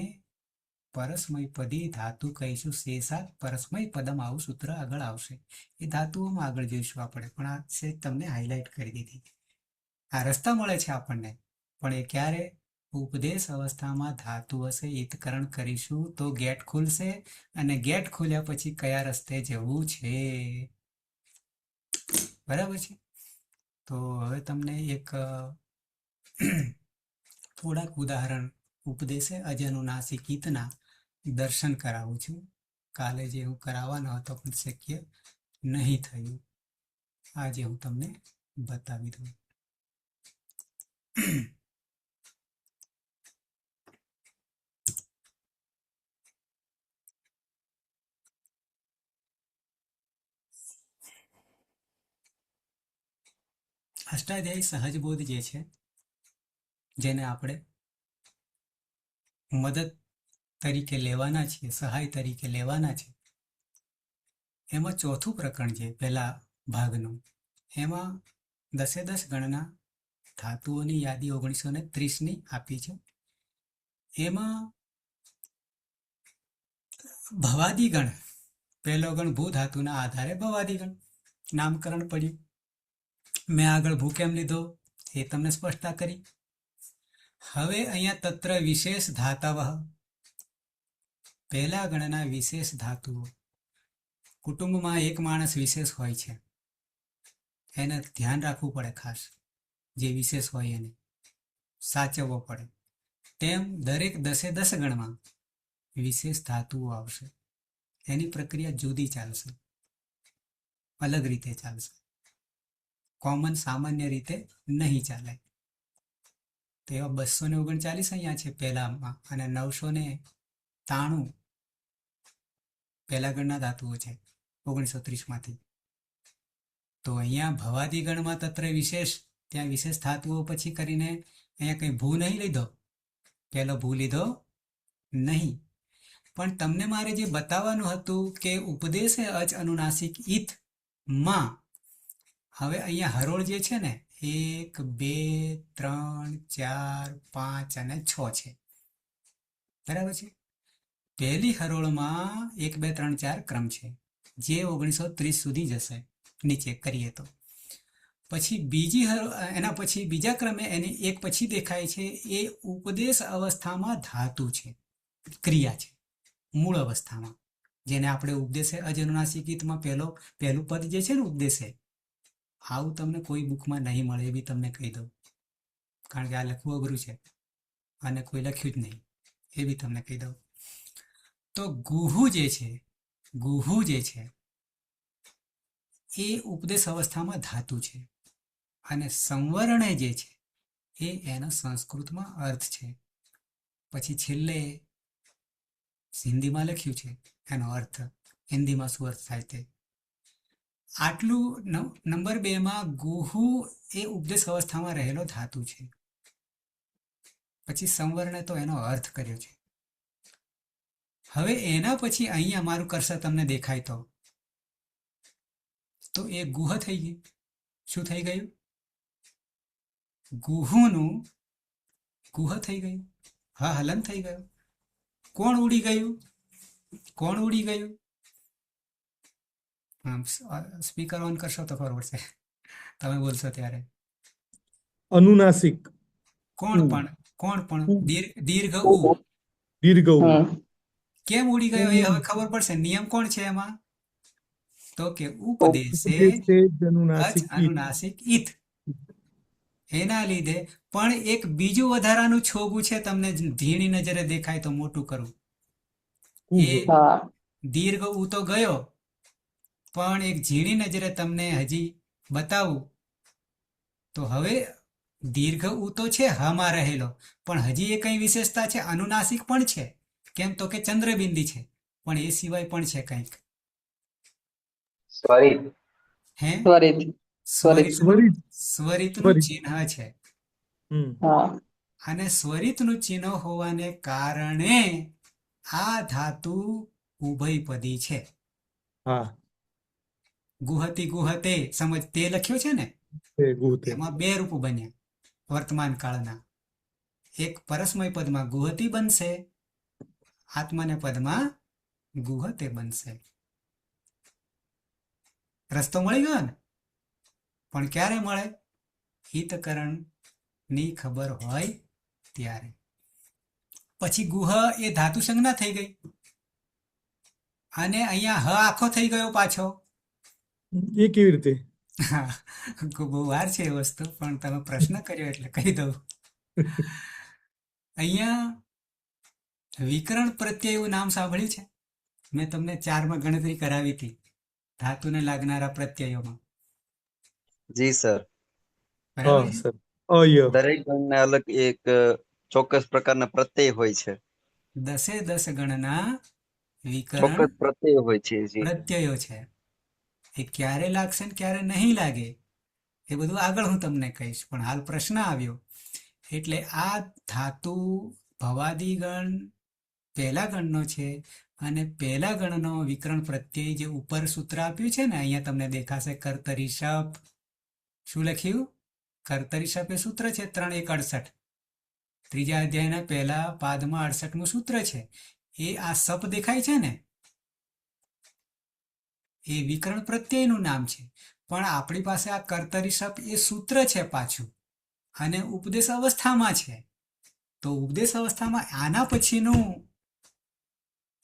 Speaker 1: પરસ્મય પદી ધાતુ કહીશું. શેષાત પરસ્મય પદમ, આવું સૂત્ર આગળ આવશે. એ ધાતુઓમાં આગળ જોઈશું આપણે, પણ આ છે તમને હાઇલાઇટ કરી દીધી. આ રસ્તા મળે છે આપણને, પણ એ ક્યારે ઉપદેશ અવસ્થામાં ધાતુ હશે ઈતકરણ કરીશું તો ગેટ ખુલશે અને ગેટ ખુલ્યા પછી કયા રસ્તે જવું છે. બરાબર છે. તો હવે તમને એક થોડાક ઉદાહરણ ઉપદેશે અજનુનાસિક ઈતના દર્શન કરાવું છું. કાલે જે હું કરાવવાનો હતો પણ શક્ય નહીં થયું. આજે હું તમને બતાવી દઉં. અષ્ટાધ્યાયી સહજબોધ જે છે, જેને આપણે મદદ તરીકે લેવાના છીએ, સહાય તરીકે લેવાના છે, એમાં ચોથું પ્રકરણ છે પહેલા ભાગનું. એમાં 10 ગણના ધાતુઓની યાદી 1930ની આપી છે. એમાં ભવાદી ગણ, પહેલો ગણ ભૂ ધાતુના આધારે ભવાદી ગણ નામકરણ પડ્યું. મેં આગળ ભૂ કેમ લીધો એ તમને સ્પષ્ટતા કરી. હવે અહીંયા તત્ર વિશેષ ધાતવ, પહેલા ગણના વિશેષ ધાતુઓ. કુટુંબમાં એક માણસ વિશેષ હોય છે, એને ધ્યાન રાખવું પડે, ખાસ જે વિશેષ હોય એને સાચવવો પડે. તેમ દરેક 10 ગણમાં વિશેષ ધાતુઓ આવશે. એની પ્રક્રિયા જુદી ચાલશે, અલગ રીતે ચાલશે, કોમન સામાન્ય રીતે નહીં ચાલે. તો એવા 239 અહીંયા છે પહેલામાં, અને 993 પહેલા ગણના ધાતુઓ છે 1930માંથી. તો અહીંયા ભવાદી ગણમાં તત્ર વિશેષ, ત્યાં વિશેષ ધાતુઓ પછી કરીને અહીંયા કંઈ ભૂ નહીં લીધો, પહેલો ભૂ લીધો નહીં. પણ તમને મારે જે બતાવવાનું હતું કે ઉપદેશે અચ અનુનાસિક ઈત માં હવે અહીંયા હરોળ જે છે ને 1 2 3 4 5 અને 6 છે. બરાબર છે. પહેલી હરોળમાં 1 2 3 4 ક્રમ છે, જે 1930 સુધી જશે નીચે કરીએ તો. પછી બીજી એના પછી બીજા ક્રમે એની એક પછી દેખાય છે, એ ઉપદેશ અવસ્થામાં ધાતુ છે, ક્રિયા છે, મૂળ અવસ્થામાં, જેને આપણે ઉપદેશે અજનુનાસિક ઈતમાં પહેલું પદ જે છે ને ઉપદેશે, આવું તમને કોઈ બુકમાં નહીં મળે એ બી તમને કહી દઉં, કારણ કે આ લખવું અઘરું છે અને કોઈ લખ્યું જ નહીં, એ બી તમને કહી દઉં. તો ગુહુ જે છે એ ઉપદેશ અવસ્થામાં ધાતુ છે, અને સંવર્ણ જે છે એ એનો સંસ્કૃતમાં અર્થ છે. પછી છેલ્લે હિન્દીમાં લખ્યું છે એનો અર્થ, હિન્દીમાં શું અર્થ થાય તે. આટલું નંબર 2માં ગુહુ એ ઉપદેશ અવસ્થામાં રહેલો ધાતુ છે. પછી સંવર્ણે તો એનો અર્થ કર્યો છે. હવે એના પછી અહીંયા મારું કર્સર તમને દેખાય તો એ ગુહ થઈ ગઈ. શું થઈ ગયું? ગુહુનું ગુહ થઈ ગયું, હા હલન થઈ ગયું. કોણ ઉડી ગયું? સ્પીકર ઓન કરશો તો ખબર પડશે, તમે બોલશો ત્યારે.
Speaker 2: અનુનાસિક
Speaker 1: કોણ પણ દીર્ઘ ઉ
Speaker 2: દીર્ઘ ઉ.
Speaker 1: કેમ ઉડી ગયો એ હવે ખબર પડશે. નિયમ કોણ છે એમાં? તો કે ઉપદેશે
Speaker 2: અનુનાસિક
Speaker 1: અનુનાસિક ઈત. એના લીધે પણ એક બીજું વધારાનું છોગું છે, તમને ધીણી નજરે દેખાય તો મોટું કરું. એ દીર્ઘ ઉ તો ગયો, પણ એક ઝીણી નજરે તમને હજી બતાવું તો હવે દીર્ઘ ઉ તો છે હમાં રહેલો, પણ હજી એ કઈ વિશેષતા છે, અનુનાસિક પણ છે. કેમ તો કે ચંદ્રબિંદી છે, પણ એ સિવાય પણ છે કંઈક. હે સ્વરિતનું ચિહ્ન છે. અને સ્વરિતનું ચિહ્ન હોવાને કારણે આ ધાતુ ઉભયપદી છે. ગુહતી ગુહતે સમજ તે લખ્યો છે ને, એમાં 2 રૂપ બન્યા વર્તમાન કાળના. એક પરસ્મય પદમાં ગુહતી બનશે, આત્માને પદમાં ગુહતે બનશે. રસ્તો મળી ગયો ને? પણ ક્યારે મળે? હિતકરણ ની ખબર હોય ત્યારે. પછી ગુહ એ ધાતુ સંજ્ઞા થઈ ગઈ અને અહીંયા હ આખો થઈ ગયો પાછો.
Speaker 2: એ કેવી રીતે?
Speaker 1: હા, બહુ વાર છે એ વસ્તુ, પણ તમે પ્રશ્ન કર્યો એટલે કહી દઉં. અહીંયા વિકરણ પ્રત્યયનું નામ સાંભળ્યું છે? મેં તમને 4માં ગણતરી કરાવી હતી ધાતુને લાગનારા પ્રત્યયોમાં.
Speaker 4: જી સર.
Speaker 1: બરાબર
Speaker 2: હા
Speaker 1: છે?
Speaker 2: સર. અય.
Speaker 4: દરેક ગણને અલગ એક ચોક્કસ પ્રકારના પ્રત્યય હોય છે.
Speaker 1: 10 ગણના વિકરણ
Speaker 4: ચોક્કસ પ્રત્યય હોય છે. જી.
Speaker 1: પ્રત્યયો છે. એ ક્યારે લાગશે ને ક્યારે નહીં લાગે એ બધું આગળ હું તમને કહીશ, પણ હાલ પ્રશ્ન આવ્યો એટલે આ ધાતુ ભવાદી ગણ પહેલા ગણનો છે અને પહેલા ગણનો વિકરણ પ્રત્યય જે ઉપર સૂત્ર આપ્યું છે ને, અહીંયા તમને દેખાશે કર્તરી શપ. શું લખ્યું? કર્તરી શપ એ સૂત્ર છે 3:1:68. ત્રીજા અધ્યાયના પહેલા પાદમાં 68મું સૂત્ર છે. એ આ સપ દેખાય છે ને, એ વિકરણ પ્રત્યયનું નામ છે. પણ આપણી પાસે આ કર્તરી શપ એ સૂત્ર છે પાછું, અને ઉપદેશ અવસ્થામાં છે. તો ઉપદેશ અવસ્થામાં આના પછીનું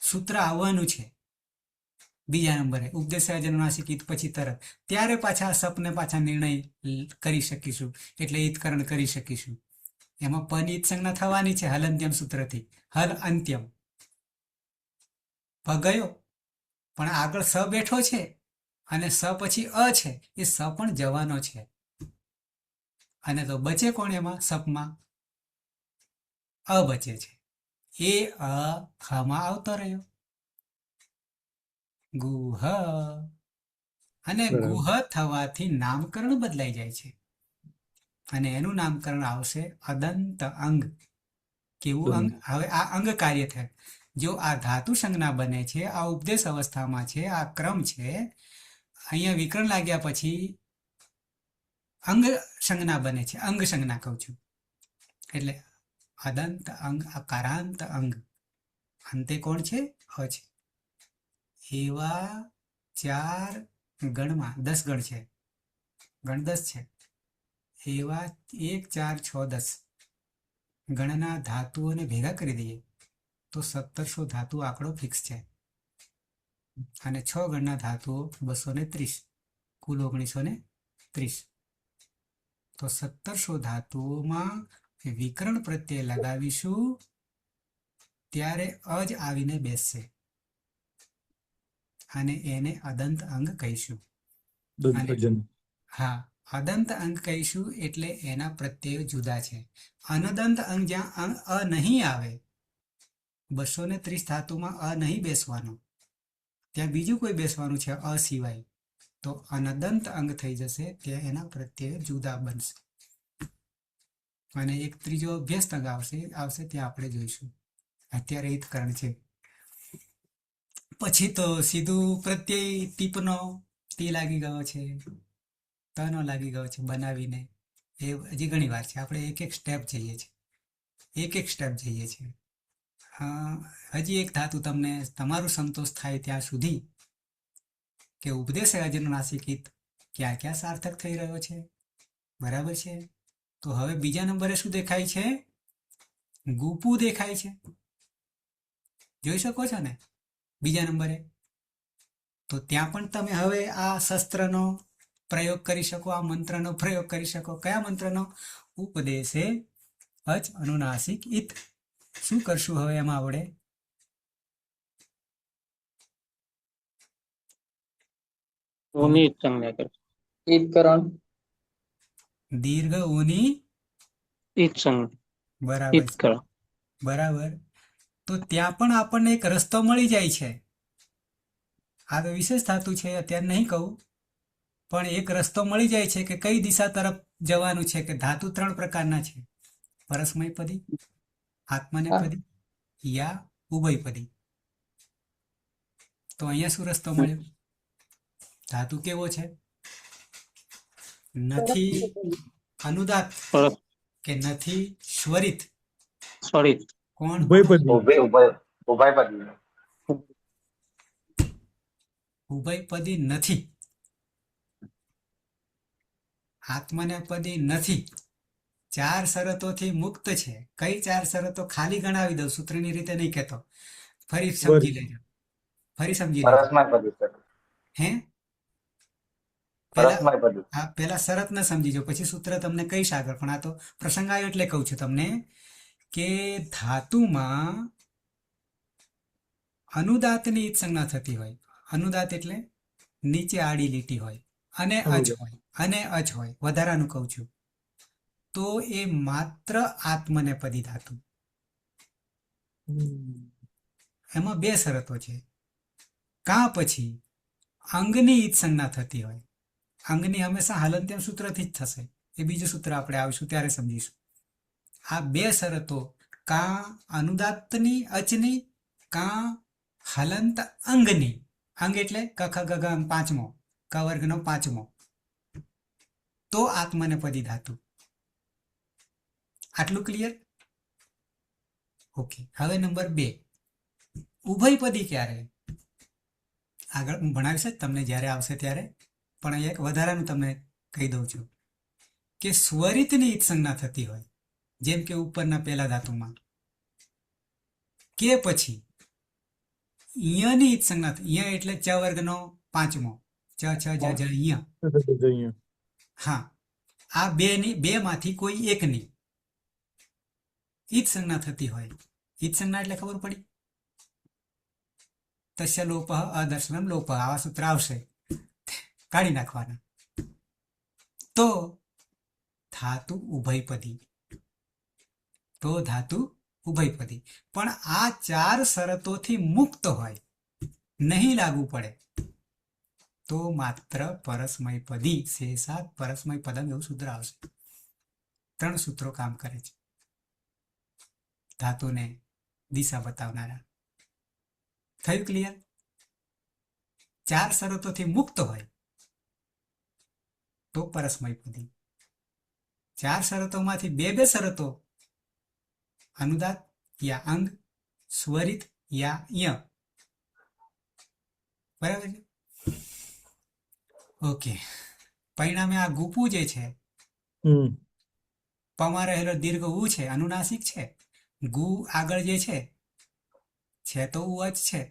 Speaker 1: સૂત્ર આવવાનું છે બીજા નંબરે, ઉપદેશ અનુનાસિક ઈત પછી તરત. ત્યારે પાછા સપને પાછા નિર્ણય કરી શકીશું, એટલે ઈતકરણ કરી શકીશું. એમાં પની ઈત સંજ્ઞા થવાની છે હલ અંત્યમ સૂત્રથી. હલ અંત્યમ પ ગયો, પણ આગળ સ બેઠો છે અને સ પછી અ છે, એ સ પણ જવાનો છે. અને તો બચે કોણ એમાં? સપમાં અ બચે છે. એ અ ખમાં આવતો રહ્યો ગુહ, અને
Speaker 2: બરાબર.
Speaker 1: ગુહ થવાથી નામકરણ બદલાઈ જાય છે અને એનું નામકરણ આવશે અદંત અંગ. કેવું અંગ? હવે આ અંગ કાર્ય થાય. જો આ ધાતુ સંજ્ઞા બને છે, આ ઉપદેશ અવસ્થામાં છે, આ ક્રમ છે. અહીંયા વિકરણ લાગ્યા પછી અંગ સંજ્ઞા બને છે, અંગ સંજ્ઞા કહું છું. એટલે અદંત અંગ, અકારાંત અંગ. અંતે કોણ છે? અ છે. એવા 4 ગણમાં 10 ગણ છે, ગણ 10 છે. એવા 1, 4, 6, 10 ગણના ધાતુઓને ભેગા કરી દઈએ તો 1700 ધાતુ આંકડો ફિક્સ છે. અને 6 ગણના ધાતુઓ 230, કુલ 1930. તો 1700 ધાતુઓમાં વિકરણ પ્રત્યય લગાવીશું ત્યારે અજ આવીને બેસશે અને એને અદંત અંગ કહીશું. અને
Speaker 2: દંતજન.
Speaker 1: હા, અદંત અંગ કહીશું એટલે એના પ્રત્યયો જુદા છે. અનદંત અંગ જ્યાં અંગ અ નહીં આવે, 230 ધાતુમાં અ નહીં બેસવાનો, ત્યાં બીજું કોઈ બેસવાનું છે અ સિવાય, તો અનદંત અંગ થઈ જશે, ત્યાં એના પ્રત્યય જુદા બનશે. અને એક ત્રીજો અભ્યસ્ત અંગ આવશે ત્યાં આપણે જોઈશું. અત્યારે ઈતકરણ છે. પછી તો સીધું પ્રત્યય ટીપનો ટી લાગી ગયો છે, તનો લાગી ગયો છે બનાવીને. એ હજી ઘણી વાર છે, આપણે એક એક સ્ટેપ જઈએ છીએ, એક એક સ્ટેપ જઈએ છીએ. હજી એક ધાતુ તમને તમારું સંતોષ થાય ત્યાં સુધી કે ઉપદેશ અનુનાસિક ઈત ક્યાં ક્યાં સાર્થક થઈ રહ્યો છે. બરાબર છે? તો હવે બીજા નંબરે શું દેખાય છે? ગુપુ દેખાય છે. જોઈ શકો છો ને બીજા નંબરે? તો ત્યાં પણ તમે હવે આ શસ્ત્રનો પ્રયોગ કરી શકો, આ મંત્રનો પ્રયોગ કરી શકો. કયા મંત્રનો? ઉપદેશે અચ અનુનાસિક ઈત. શું કરશું હવે એમાં આપણે?
Speaker 5: ઊની સંજ્ઞા કર.
Speaker 3: ઈતકરણ.
Speaker 1: દીર્ઘ ઊની.
Speaker 5: ઈત સંજ્ઞા.
Speaker 1: બરાબર છે.
Speaker 5: ઈતકરણ.
Speaker 1: બરાબર. તો ત્યાં પણ આપણને એક રસ્તો મળી જાય છે. આ તો વિશેષ ધાતુ છે, અત્યારે નહીં કહું, પણ એક રસ્તો મળી જાય છે કે કઈ દિશા તરફ જવાનું છે. કે ધાતુ 3 પ્રકારના છે: પરસ્મયપદી, આત્મનેપદી, યા ઉભયપદી. તો અહીંયા શું રસ્તો મળ્યો? ધાતુ કેવો છે? નથી અનુદાત
Speaker 5: પરસ
Speaker 1: કે નથી સ્વરિત?
Speaker 5: સ્વરિત.
Speaker 1: કોણ?
Speaker 2: ઉભયપદી.
Speaker 1: ઉભયપદી નથી, આત્મનેપદી નથી, ચાર શરતોથી મુક્ત છે. કઈ ચાર શરતો ખાલી ગણાવી દઉં, સૂત્રની રીતે નહીં કહેતો. ફરી સમજી લેજો, ફરી સમજી લેજો.
Speaker 2: પરસ્મય પદી સર.
Speaker 1: હે પેલા
Speaker 2: પરસ્મય પદી.
Speaker 1: પેલા શરત ને સમજીજો, પછી સૂત્ર તમને કહીશ આગળ. પણ આ તો પ્રસંગ આવ્યો એટલે કહું છું તમને કે ધાતુમાં અનુદાતની ઈત સંજ્ઞા થતી હોય. અનુદાત એટલે નીચે આડી લીટી હોય અને અચ
Speaker 2: અનુદાત.
Speaker 1: હોય અને અચ હોય, વધારાનું કહું છું, તો એ માત્ર આત્મનેપદી ધાતુ. એમાં બે શરતો છે. કાં પછી અંગની ઈત સંજ્ઞા થતી હોય. અંગની હંમેશા હલંત્યમ સૂત્રથી જ થશે. એ બીજું સૂત્ર આપણે આવીશું ત્યારે સમજીશું. આ બે શરતો કાં અનુદાત્તની અચની, કાં હલંત અંગની. અંગ એટલે ક ખ ગ ઘ પાંચમો, ક વર્ગનો પાંચમો, તો આત્મનેપદી ધાતુ. આટલું ક્લિયર? ઓકે. હવે નંબર 2, ઉભયપદી ક્યારે? આગળ હું ભણાવીશ જ તમને જ્યારે આવશે ત્યારે, પણ અહીંયા એક વધારાનું તમને કહી દઉં છું કે સ્વરિતની ઈત સંજ્ઞા થતી હોય, જેમ કે ઉપરના પહેલા ધાતુમાં, કે પછી ઈયની ઈત સંજ્ઞા. ઈય એટલે ચ વર્ગનો પાંચમો, ચ છ જ જ ઈય. હા, આ બે માંથી કોઈ એકની ઈત સંજ્ઞા થતી હોય. ઈત સંજ્ઞા એટલે ખબર પડી? તસ્ય લોપ અદર્શનમ લોપ, આવા સૂત્ર આવશે, કાઢી નાખવાના. તો ધાતુ ઉભયપદી. તો ધાતુ ઉભયપદી. પણ આ ચાર શરતોથી મુક્ત હોય, નહીં લાગુ પડે, તો માત્ર પરસ્મય પદી, શેષાત પરસ્મય પદમ એવું સૂત્ર આવશે. 3 સૂત્રો કામ કરે છે ધાતુને દિશા બતાવનારા. થયું ક્લિયર? ચાર શરતોથી મુક્ત હોય તો પરસ્મય પદી. ચાર શરતોમાંથી બે શરતો, અનુદાત યા અંગ, સ્વરિત યા ય. બરાબર છે? ઓકે. પરિણામે આ ગુપુ જે છે, પમાં રહેલો દીર્ઘ ઉ છે, અનુનાસિક છે. ગુ આગળ જે છે તો ઉ જ છે,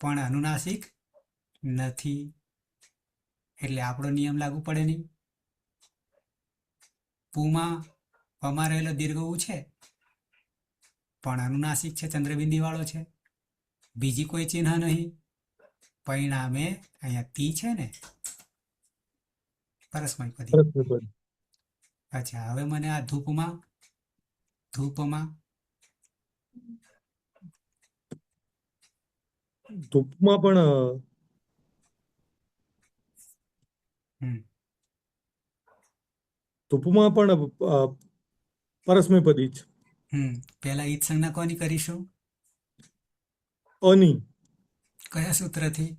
Speaker 1: પણ અનુનાસિક નથી, એટલે આપણો નિયમ લાગુ પડે નહીં. પમાં રહેલો દીર્ઘ ઉ છે, પણ અનુનાસિક છે, ચંદ્રબિંદી વાળો છે, બીજી કોઈ ચિહ્ન નહીં. પરિણામે અહીંયા તી છે ને, પરસ્મય પદી. અચ્છા, હવે મને આ ધૂપમાં
Speaker 2: ધૂપમાં પણ ધૂપમાં પણ પરસ્મય પદી જ.
Speaker 1: પેલા ઈત સંજ્ઞા કોની કરીશું?
Speaker 2: અની.
Speaker 1: કયા સૂત્રથી?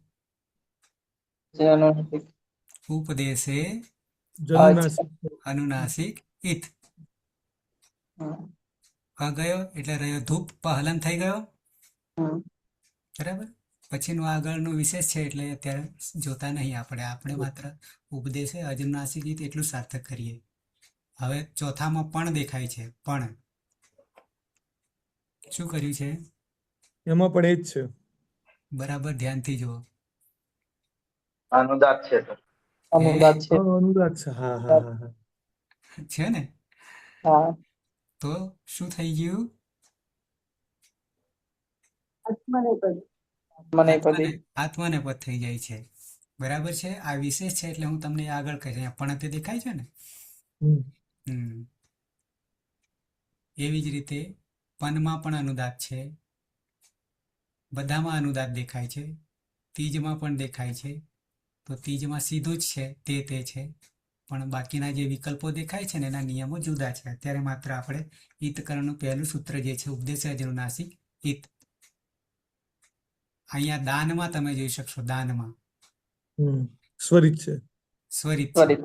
Speaker 3: જે અનુનાસિક.
Speaker 1: ઉપદેશે
Speaker 2: જનુનાસિક.
Speaker 1: અનુનાસિક ઈત.
Speaker 3: હમ.
Speaker 1: ગયો એટલે રહ્યો ધૂપ, હલન થઈ ગયો.
Speaker 3: હમ.
Speaker 1: બરાબર. પછીનું આગળનું વિશેષ છે એટલે અત્યારે જોતા નહીં આપણે માત્ર ઉપદેશે અનુનાસિક ઈત એટલું સાર્થક કરીએ. હવે ચોથામાં પણ દેખાય છે. પણ શું કર્યું છે?
Speaker 2: એમાં પણ એ જ છે.
Speaker 1: બરાબર ધ્યાનથી જુઓ.
Speaker 2: અનુદાત છે સર.
Speaker 3: અનુદાત છે.
Speaker 2: અનુદાત છે. હા હા હા હા.
Speaker 1: છે ને?
Speaker 3: હા.
Speaker 1: તો શું થઈ ગયું? આત્મનેપદ થઈ જાય છે. બરાબર છે. આ વિશેષ છે એટલે હું તમને આગળ કહીશ. અહીંયા પણ તે દેખાય છે ને. એવી જ રીતે પનમાં પણ અનુદાત છે, બધામાં અનુદાત દેખાય છે, તીજમાં પણ દેખાય છે. તો તીજમાં સીધું જ છે, તે છે, પણ બાકીના જે વિકલ્પો દેખાય છે ને એના નિયમો જુદા છે. અત્યારે માત્ર આપણે ઈતકરણનું પહેલું સૂત્ર જે છે, ઉપદેશ અનુનાસિક ઈત. અહીંયા દાનમાં તમે જોઈ શકશો, દાનમાં
Speaker 2: સ્વરિત છે,
Speaker 1: સ્વરિત છે,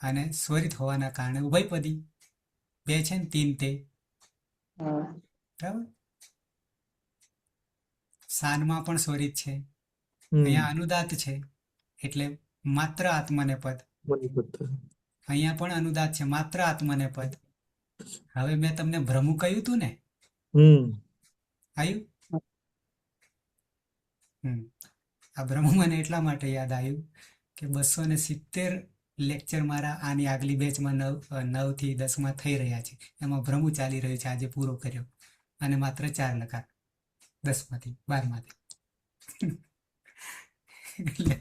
Speaker 1: અને સ્વરિત હોવાના કારણે ઉભયપદી. બે છે ને, તીન તે. બરાબર. સાનમાં પણ સ્વરિત છે, અહીંયા અનુદાત છે, એટલે માત્ર આત્મનેપદ. અહીંયા પણ અનુદાત છે, માત્ર આત્મનેપદ. હવે મેં તમને ભ્રમુ કહ્યું તું ને, આવ્યું? આ ભ્રમુ મને એટલા માટે યાદ આવ્યું કે 270 લેક્ચર મારા આની આગલી બેચમાં 9 થી 10 માં થઈ રહ્યા છે, એમાં ભ્રમુ ચાલી રહ્યું છે. આજે પૂરો કર્યો અને માત્ર 4 લખા 10 માંથી 12 માંથી. એટલે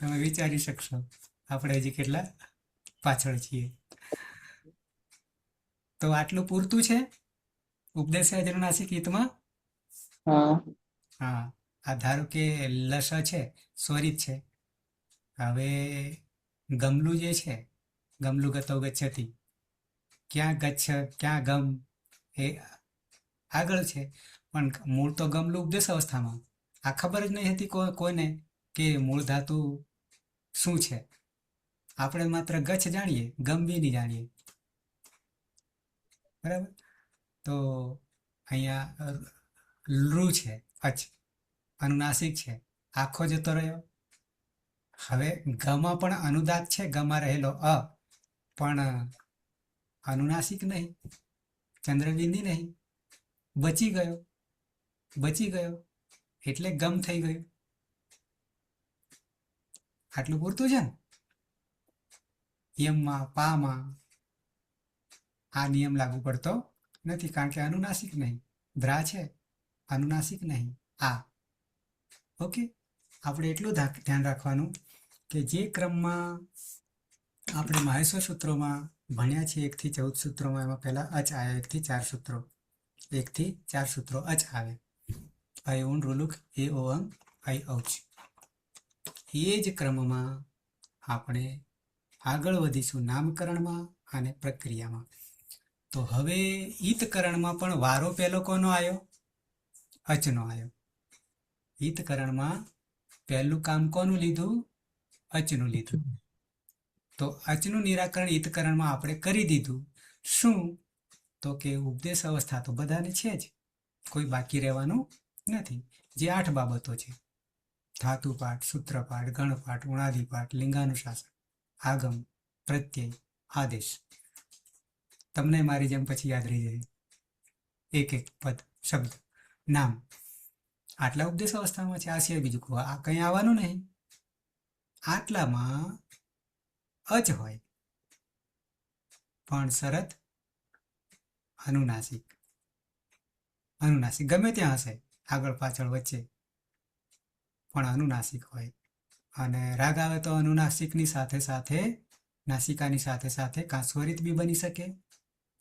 Speaker 1: તમે વિચારી શકશો આપણે હજી કેટલા પાછળ છીએ. તો આટલું પૂરતું છે ઉપદેશ અજ્ઞાનાસિક હિતમાં.
Speaker 3: હા
Speaker 1: હા, આ ધારો કે લસ છે, સ્વરિત છે. હવે ગમલું જે છે, ગમલું ગતો ગચ્છતિ, ક્યાં ગચ્છ ક્યાં ગમ એ આગળ છે, પણ મૂળ તો ગમલું ઉપદેશ અવસ્થામાં. આ ખબર જ નહીં હતી કોઈને કે મૂળ ધાતુ શું છે. આપણે માત્ર ગચ્છ જાણીએ, ગમ બી નહીં જાણીએ. બરાબર. તો અહીંયા લૃ છે, અચ અનુનાસિક છે, આખો જતો રહ્યો. હવે ગમાં પણ અનુદાત છે, ગમાં રહેલો અ, પણ અનુનાસિક નહીં, ચંદ્રબિંદી નહીં, બચી ગયો એટલે ગમ થઈ ગયું. આટલું પૂરતું છે ને. યમમાં પામાં આ નિયમ લાગુ પડતો નથી, કારણ કે અનુનાસિક નહીં. દ્રા છે, અનુનાસિક નહીં. આ ઓકે. આપણે એટલું ધ્યાન રાખવાનું કે જે ક્રમમાં આપણે માહેશ્વર સૂત્રોમાં ભણ્યા છીએ 1 થી 14 સૂત્રોમાં, એમાં પહેલા અચ આવ્યા 1 થી 4 સૂત્રો. 1 થી 4 સૂત્રો અચ આવે. અય ઉન રૂલુક એ ઓઅંગ અય ઔચ. એ જ ક્રમમાં આપણે આગળ વધીશું નામકરણમાં અને પ્રક્રિયામાં. તો હવે ઈતકરણમાં પણ વારો પહેલો કોનો આવ્યો? અચનો આવ્યો. ઈતકરણમાં પહેલું કામ કોનું લીધું? અચનું લીધું. તો અચનું નિરાકરણ ઈતકરણમાં આપણે કરી દીધું. શું? તો કે ઉપદેશ અવસ્થા તો બધાને છે જ, કોઈ બાકી રહેવાનું નથી. જે 8 બાબતો છે: ધાતુપાઠ, સૂત્રપાઠ, ગણપાઠ, ઉણાદિપાઠ, લિંગાનુશાસન, આગમ, પ્રત્યય, આદેશ. તમને મારી જેમ પછી યાદ રહી જાય એક એક પદ, શબ્દ, નામ. આટલા ઉપદેશ અવસ્થામાં છે. આ સિવાય બીજું આ કંઈ આવવાનું નહીં. આટલામાં અચ હોય પણ શરત અનુનાસિક. અનુનાસિક ગમે ત્યાં હશે, આગળ પાછળ વચ્ચે, પણ અનુનાસિક હોય. અને રાગ આવે તો અનુનાસિકની સાથે સાથે, નાસિકાની સાથે સાથે કાં સ્વરિત બી બની શકે,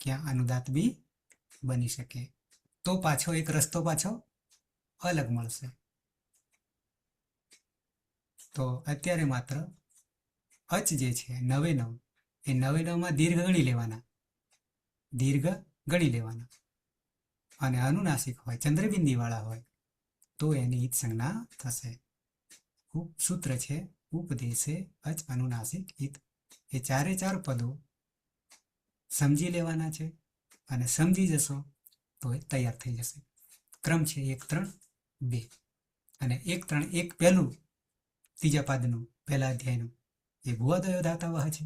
Speaker 1: ક્યાં અનુદાત બી બની શકે. તો પાછો એક રસ્તો પાછો અલગ મળશે. તો અત્યારે માત્ર અચ જે છે 9 એ 9 દીર્ઘ ગણી લેવાના. અને અનુનાસિક હોય, ચંદ્રબિંદી વાળા હોય તો એની ઈત સંજ્ઞા થશે. સૂત્ર છે ઉપદેશે અચ અનુનાસિક ઈત. એ 4 પદો સમજી લેવાના છે, અને સમજી જશો તો એ તૈયાર થઈ જશે. ક્રમ છે 1 3 2, અને 1 3 1 પહેલું ત્રીજા પાદનું પહેલા અધ્યાયનું એ ભુવાદયો ધાતાવહ છે,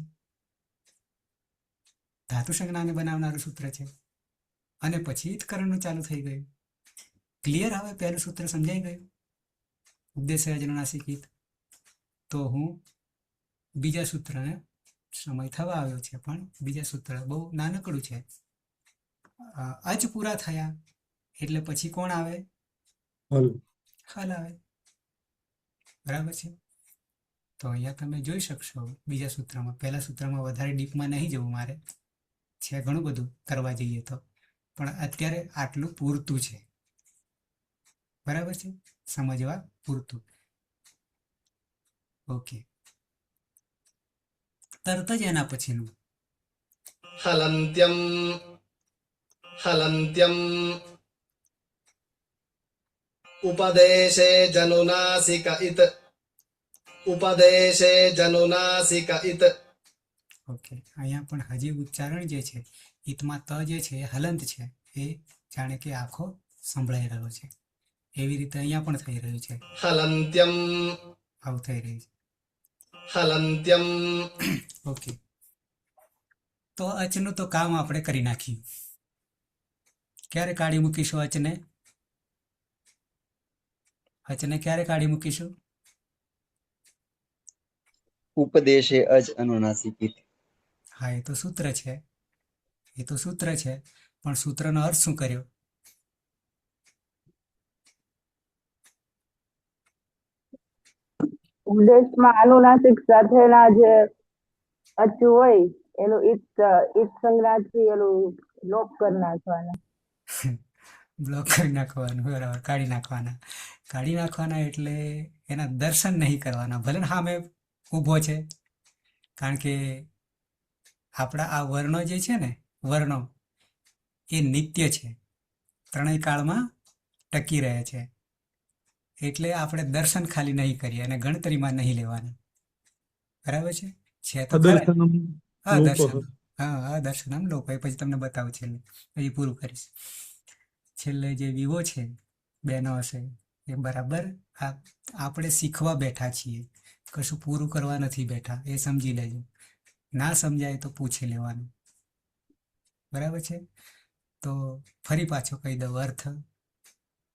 Speaker 1: ધાતુ સંજ્ઞાને બનાવનારું સૂત્ર છે. અને પછી ઈતકરણનું ચાલુ થઈ ગયું. ક્લિયર? હવે પહેલું સૂત્ર સમજાઈ ગયું, ઉપદેશ અજ્ઞાનાસિક ઈત. તો હું બીજા સૂત્રને, સમય થવા આવ્યો છે પણ બીજા સૂત્ર બહુ નાનકડું છે. અચ પૂરા થયા એટલે પછી કોણ આવે?
Speaker 2: હલ.
Speaker 1: હલ આવે. બરાબર છે. તો અહીંયા તમે જોઈ શકશો બીજા સૂત્રમાં. પહેલા સૂત્રમાં વધારે ડીપમાં નહીં જવું મારે, છે ઘણું બધું કરવા જઈએ તો, પણ અત્યારે આટલું પૂરતું છે. બરાબર છે, સમજવા પૂરતું. ઓકે. તરત જ એના પછીનું
Speaker 6: હલંત્યમ ઉપદેશે જનુનાસિક ઇત.
Speaker 1: ઓકે. અહીંયા પણ હજી ઉચ્ચારણ જે છે, ઈતમાં ત જે છે એ હલંત છે. એ જાણે કે આખો સંભળાઈ રહ્યો છે, એવી રીતે અહીંયા પણ થઈ રહ્યું છે.
Speaker 6: હલંત્યમ
Speaker 1: આવું થઈ રહ્યું છે.
Speaker 6: હલંત્યમ
Speaker 1: ઓકે. તો અચનું તો કામ આપણે કરી નાખ્યું. ક્યારે કાઢી મૂકીશું અચને? અચને ક્યારે કાઢી મૂકીશું?
Speaker 4: ઉપદેશે અજ અનુનાસિકિત.
Speaker 1: હા, એ તો સૂત્ર છે, એ તો સૂત્ર છે, પણ સૂત્રનો અર્થ શું કર્યો?
Speaker 7: ઉપદેશમાં આનુનાસિક સાથેના જે અચુ હોય એનું ઈત સંજ્ઞાથી એનું લોપ કરી નાખવાના.
Speaker 1: બ્લોક કરી નાખવાનું, બરાબર, કાઢી નાખવાના. કાઢી નાખવાના એટલે એના દર્શન નહીં કરવાના, ભલે ને સામે ઊભો છે. કારણ કે આપણા આ વર્ણો જે છે ને, વર્ણો એ નિત્ય છે, ત્રણેય કાળમાં ટકી રહે છે. એટલે આપણે દર્શન ખાલી નહીં કરીએ અને ગણતરીમાં નહીં લેવાના. બરાબર છે? છે તો ખરા.
Speaker 2: અદર્શનમ
Speaker 1: હા,
Speaker 2: લોપઃ.
Speaker 1: દર્શન. હા, હા, દર્શનમ લોપ. એ પછી તમને બતાવું છેલ્લે, પછી પૂરું કરીશ. છેલ્લે જે વિવો છે, બહેનો હશે, એ બરાબર આપણે શીખવા બેઠા છીએ, કશું પૂરું કરવા નથી બેઠા, એ સમજી લેજો. ના સમજાય તો પૂછી લેવાનું. બરાબર છે? તો ફરી પાછો કહી દઉં અર્થ.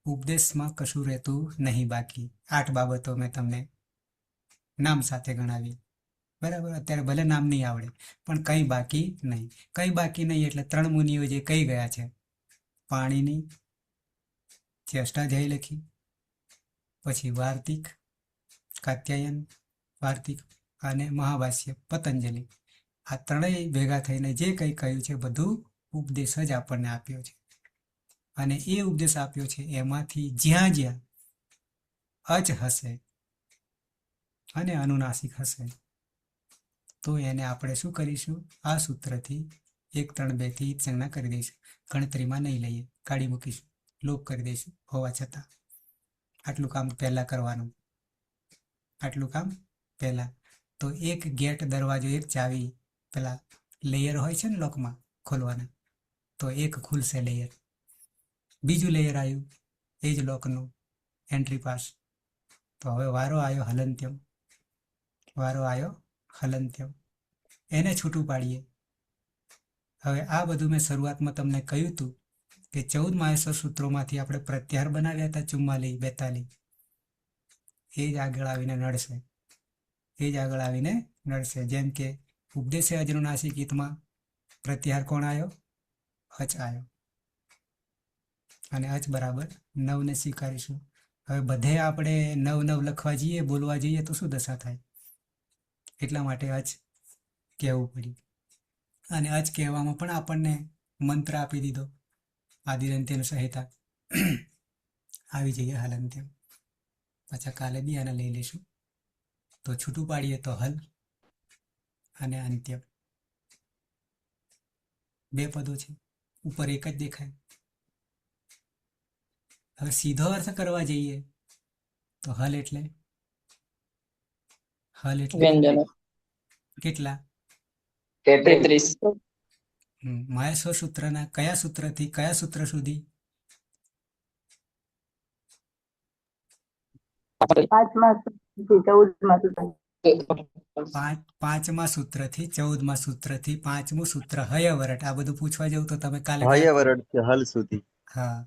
Speaker 1: ઉપદેશમાં કશું રહેતું નહીં બાકી. 8 બાબતો મેં તમને નામ સાથે ગણાવી. બરાબર? અત્યારે ભલે નામ નહીં આવડે, પણ કંઈ બાકી નહીં. કંઈ બાકી નહીં એટલે 3 મુનિઓ જે કહી ગયા છે, પાણીની જે અષ્ટાધ્યાયી લખી, પછી વાર્તિક, કાત્યાયન વાર્તિક અને મહાભાષ્ય પતંજલિ, આ ત્રણેય ભેગા થઈને જે કંઈ કહ્યું છે બધું ઉપદેશ જ આપણને આપ્યો છે. અને એ ઉપદેશ આપ્યો છે એમાંથી જ્યાં જ્યાં અચ હશે અને અનુનાસિક હશે તો એને આપણે શું કરીશું? આ સૂત્રથી 1, 3, 2 થી સંજ્ઞા કરી દઈશું. ગણતરીમાં નહીં લઈએ, કાઢી મૂકીશું, લોપ કરી દઈશું. હોવા છતાં આટલું કામ પહેલા કરવાનું. આટલું કામ પહેલા. તો એક ગેટ, દરવાજો, એક ચાવી, પેલા લેયર હોય છે ને લોકમાં ખોલવાના, તો એક ખુલશે લેયર. બીજું લેયર આવ્યું એ જ લોકનું એન્ટ્રી પાસ. તો હવે વારો આવ્યો હલંત્યમ. વારો આવ્યો હલંત્યમ. એને છૂટું પાડીએ. હવે આ બધું મેં શરૂઆતમાં તમને કહ્યું હતું કે 14 માહેશ્વર સૂત્રોમાંથી આપણે પ્રત્યાહાર બનાવ્યા હતા 44, 42. એ જ આગળ આવીને નડશે. એ જ આગળ આવીને નડશે. જેમ કે ઉપદેશે અજનુનાસિક હિતમાં પ્રત્યાહાર કોણ આવ્યો? અચ આવ્યો. અને અચ બરાબર 9 ને સ્વીકારીશું. હવે બધે આપણે 9 લખવા જઈએ, બોલવા જઈએ તો શું દશા થાય? એટલા માટે અચ કહેવું પડ્યું. અને અચ કહેવામાં પણ આપણને મંત્ર આપી દીધો, આદિરંત્યનું સંહિતા. આવી જઈએ હલંત્યમ. પાછા કાલે બી આને લઈ લઈશું. તો છૂટું પાડીએ તો હલ અને અંત્યમ. 2 પદો છે, ઉપર એક જ દેખાય. હવે સીધો અર્થ કરવા જઈએ તો હલ એટલે
Speaker 3: વ્યંજનો
Speaker 1: કેટલા?
Speaker 3: 33.
Speaker 1: માહેશ્વર સૂત્રના કયા સૂત્રથી કયા સૂત્ર સુધી?
Speaker 7: 5મા સૂત્રથી 14મા સૂત્ર.
Speaker 1: 5મા સૂત્રથી 14મા સૂત્રથી 5મું સૂત્ર હયવરટ. આ બધું પૂછવા જાવ તો તમે કાલે
Speaker 4: હય વરડ થી હલ સુધી.
Speaker 1: હા,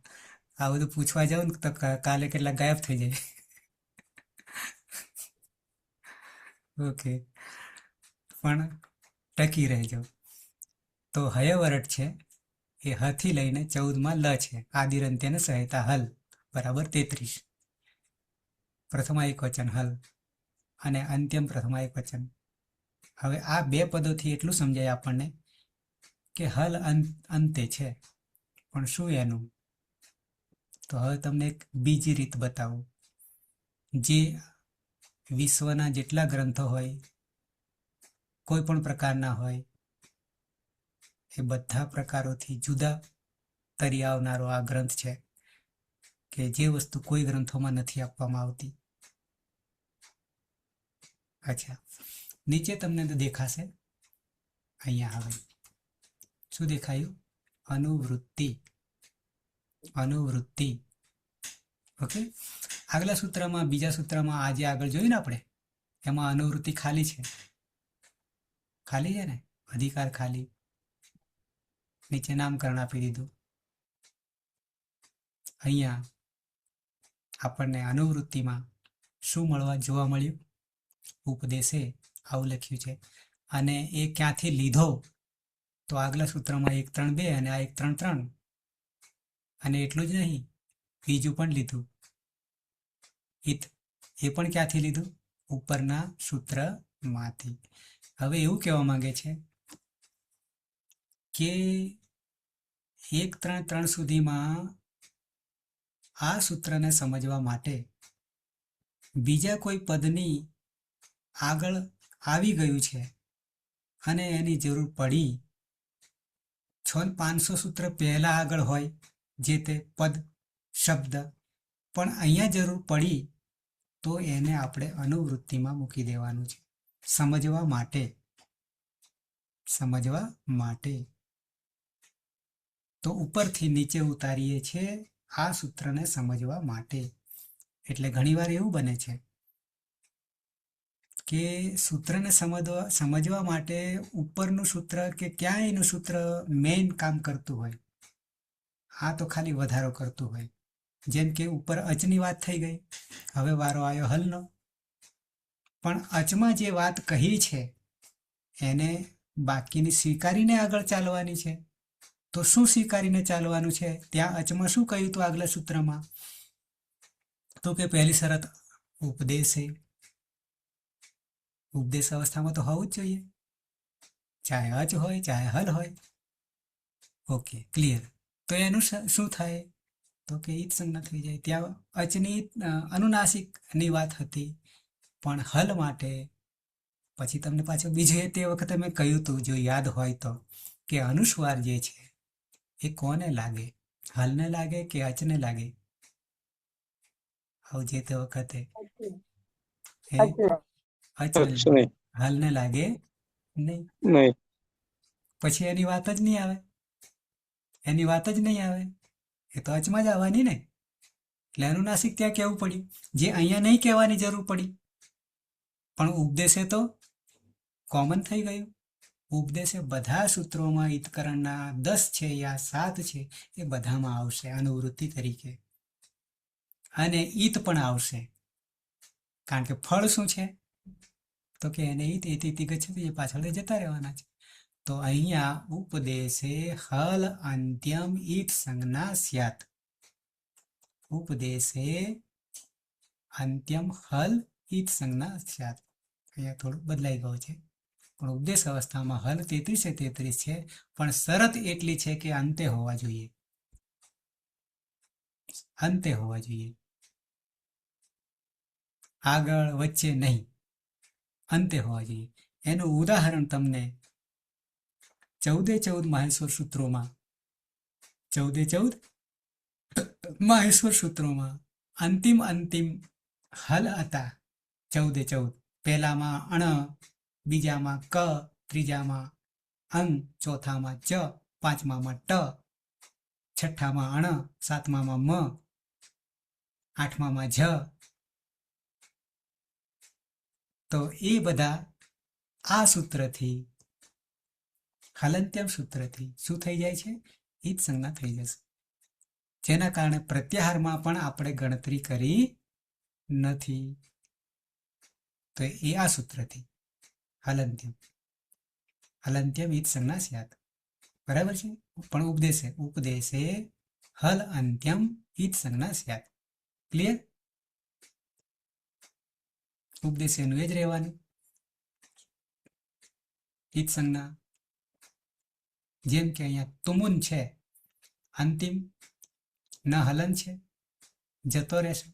Speaker 1: આ બધું પૂછવા જાવ ને તો કાલે કેટલા ગાયબ થઈ જાય. ઓકે, પણ ટકી રહેજો. તો હયવરટ છે એ હથી લઈને 14માં લ છે. આદિરંત્યને સહિતા હલ બરાબર 33. પ્રથમા એક વચન હલ અને અંત્યમ પ્રથમા એક વચન. હવે આ 2 પદોથી એટલું સમજાય આપણને કે હલ અંતે છે, પણ શું એનું? તો હવે તમને એક બીજી રીત બતાવું. જે વિશ્વના જેટલા ગ્રંથો હોય, કોઈ પણ પ્રકારના હોય, એ બધા પ્રકારોથી જુદા તરી આવનારો આ ગ્રંથ છે કે જે વસ્તુ કોઈ ગ્રંથોમાં નથી આપવામાં આવતી. અચ્છા, નીચે તમને તો દેખાશે. અહીંયા હવે શું દેખાયું? અનુવૃત્તિ. અનુવૃત્તિ. ઓકે, આગલા સૂત્રમાં, બીજા સૂત્રમાં આજે આગળ જોયું ને આપણે, એમાં અનુવૃત્તિ ખાલી છે. ખાલી છે ને, અધિકાર ખાલી. નીચે નામકરણ આપી દીધું. અહીંયા આપણને અનુવૃત્તિમાં શું જોવા મળ્યું? ઉપદેશે આવું લખ્યું છે. અને એ ક્યાંથી લીધો? તો આગલા સૂત્રમાં 1 3 2 અને આ 1 3 3. અને એટલું જ નહીં, બીજું પણ લીધું. ઈત એ પણ ક્યાંથી લીધું? ઉપરના સૂત્રમાંથી. હવે એવું કહેવા માંગે છે કે 1 3 3 સુધીમાં આ સૂત્રને સમજવા માટે બીજા કોઈ પદની આગળ આવી ગયું છે અને એની જરૂર પડી. 6500 સૂત્ર પહેલા આગળ હોય જે તે પદ શબ્દ, પણ અહીંયા જરૂર પડી તો એને આપણે અનુવૃત્તિમાં મૂકી દેવાનું છે સમજવા માટે. તો ઉપરથી નીચે ઉતારીએ છીએ આ સૂત્રને સમજવા માટે. એટલે ઘણીવાર એવું બને છે કે સૂત્રને સમજવા માટે ઉપરનું સૂત્ર કે ક્યાંયનું સૂત્ર મેઇન કામ કરતું હોય, આ તો ખાલી વધારો કરતું હોય. જેમ કે ઉપર અચની વાત થઈ ગઈ, હવે વારો આવ્યો હલનો. પણ અચમાં જે વાત કહી છે એને બાકીની સ્વીકારીને આગળ ચાલવાની છે. તો શું સ્વીકારીને ચાલવાનું છે? ત્યાં અચમાં શું કહ્યું હતું આગલા સૂત્રમાં? તો કે પહેલી શરત ઉપદેશ અવસ્થામાં તો હોવું જ જોઈએ, ચાહે અચ હોય ચાહે હલ હોય. Okay, clear. તો એનું શું થાય? તો કે ઈત સંજ્ઞા થઈ જાય. ત્યાં અચની અનુનાસિકની વાત હતી, પણ હલ માટે પછી તમને પાછું બીજું તે વખતે મેં કહ્યું હતું, જો યાદ હોય તો, કે અનુસ્વાર જે છે એ કોને લાગે? હલને લાગે કે અચને લાગે? આવું જે તે વખતે
Speaker 7: અચને.
Speaker 5: અચને.
Speaker 1: હલને લાગે નહીં.
Speaker 5: નહીં.
Speaker 1: પછી એની વાત જ નહીં આવે. એ તો અચમાં જ આવવાની ને. એટલે અનુનાસિક ત્યાં કહેવું પડ્યું, જે અહીંયા નહીં કહેવાની જરૂર પડી. પણ ઉપદેશે તો કોમન થઈ ગયું. ઉપદેશે બધા સૂત્રોમાં ઈતકરણના 10 છે યા 7 છે એ બધામાં આવશે અનુવૃત્તિ તરીકે. અને ઈત પણ આવશે, કારણ કે ફળ શું છે? તો કે એને ઈત એતિ ગચ્છતિ, એ પાછળ જતા રહેવાના છે. તો અહીંયા ઉપદેશે હલ અંત્યમ ઈત સંજ્ઞા સ્યાત. ઉપદેશે અંત્યમ હલ ઈત સંજ્ઞા સ્યાત. અહીંયા થોડું બદલાઈ ગયું છે, પણ ઉપદેશ અવસ્થામાં હલ 33 છે, પણ શરત એટલી છે કે અંતે હોવા જોઈએ. આગળ વચ્ચે નહીં, અંતે હોવા જોઈએ. એનું ઉદાહરણ તમને 14 માહેશ્વર સૂત્રોમાં 14 માહેશ્વર સૂત્રોમાં અંતિમ હલ હતા. 14 પહેલામાં અણ, બીજામાં ક, ત્રીજામાં અંગ, ચોથામાં ચ, પાંચમામાં ટ, છઠ્ઠામાં અણ, સાતમામાં મ, આઠમામાં જ. તો એ બધા આ સૂત્રથી, હલંત્યમ સૂત્રથી શું થઈ જાય છે? ઈત સંજ્ઞા થઈ જશે. જેના કારણે પ્રત્યાહારમાં પણ આપણે ગણતરી કરી નથી. તો એ આ સૂત્રથી હલંત્યમ ઈત સંજ્ઞા સ્યાત. બરાબર છે? પણ ઉપદેશે હલ અંત્યમ ઈત સંજ્ઞા સ્યાત. ક્લિયર? ઉપદેશ એનું એ જ રહેવાનું, ઈત સંજ્ઞા. જેમ કે અહીંયા તુમુન છે, અંતિમ ન હલન છે, જતો રહેશે.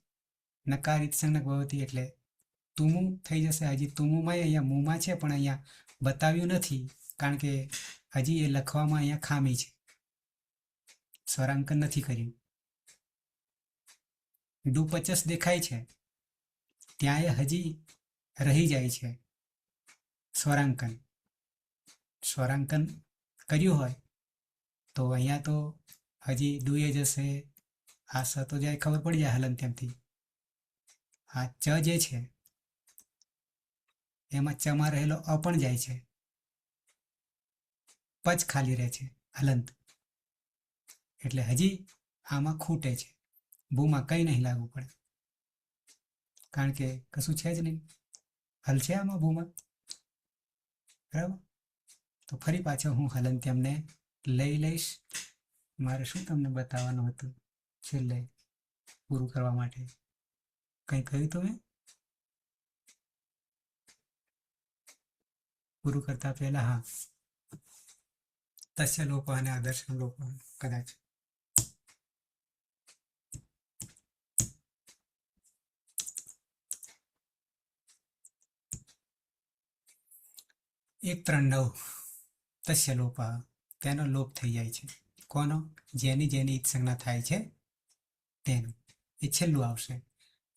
Speaker 1: નકાર ઈત સંજ્ઞક ભવતી એટલે તુમુ થઈ જશે. હજી તુમુમાં અહીંયા મુમાં છે, પણ અહીંયા બતાવ્યું નથી, કારણ કે હજી એ લખવામાં અહીંયા ખામી છે, સ્વરાંકન નથી કર્યું. ડુ 50 દેખાય છે, ત્યાં એ હજી રહી જાય છે સ્વરાંકન. કર્યું હોય તો અહીંયા તો હજી ડુએ જશે, આ સ તો જાય ખબર પડી જાય હલંત્યમથી. આ ચ જે છે એમાં ચમાં રહેલો અ પણ જાય છે, પચ ખાલી રહે છે હલંત. એટલે હજી આમાં ખૂટે છે. ભૂમાં કંઈ નહીં લાગુ પડે, કારણ કે કશું છે જ નહીં. હલ છે આમાં ભૂમાં, બરાબર. તો ફરી પાછો હું હલંત્યમને લઈ લઈશ. મારે શું તમને બતાવવાનું હતું છેલ્લે પૂરું કરવા માટે? કંઈ કહ્યું તમે પૂરું કરતા પહેલા? હા, તસ્ય લોકો અને આદર્શન લોકો કદાચ. એક 3:9 તસ્ય લોપ, તેનો લોપ થઈ જાય છે. કોનો? જેની જેની ઈત્સંજ્ઞા થાય છે તેનું. એ છેલ્લું આવશે.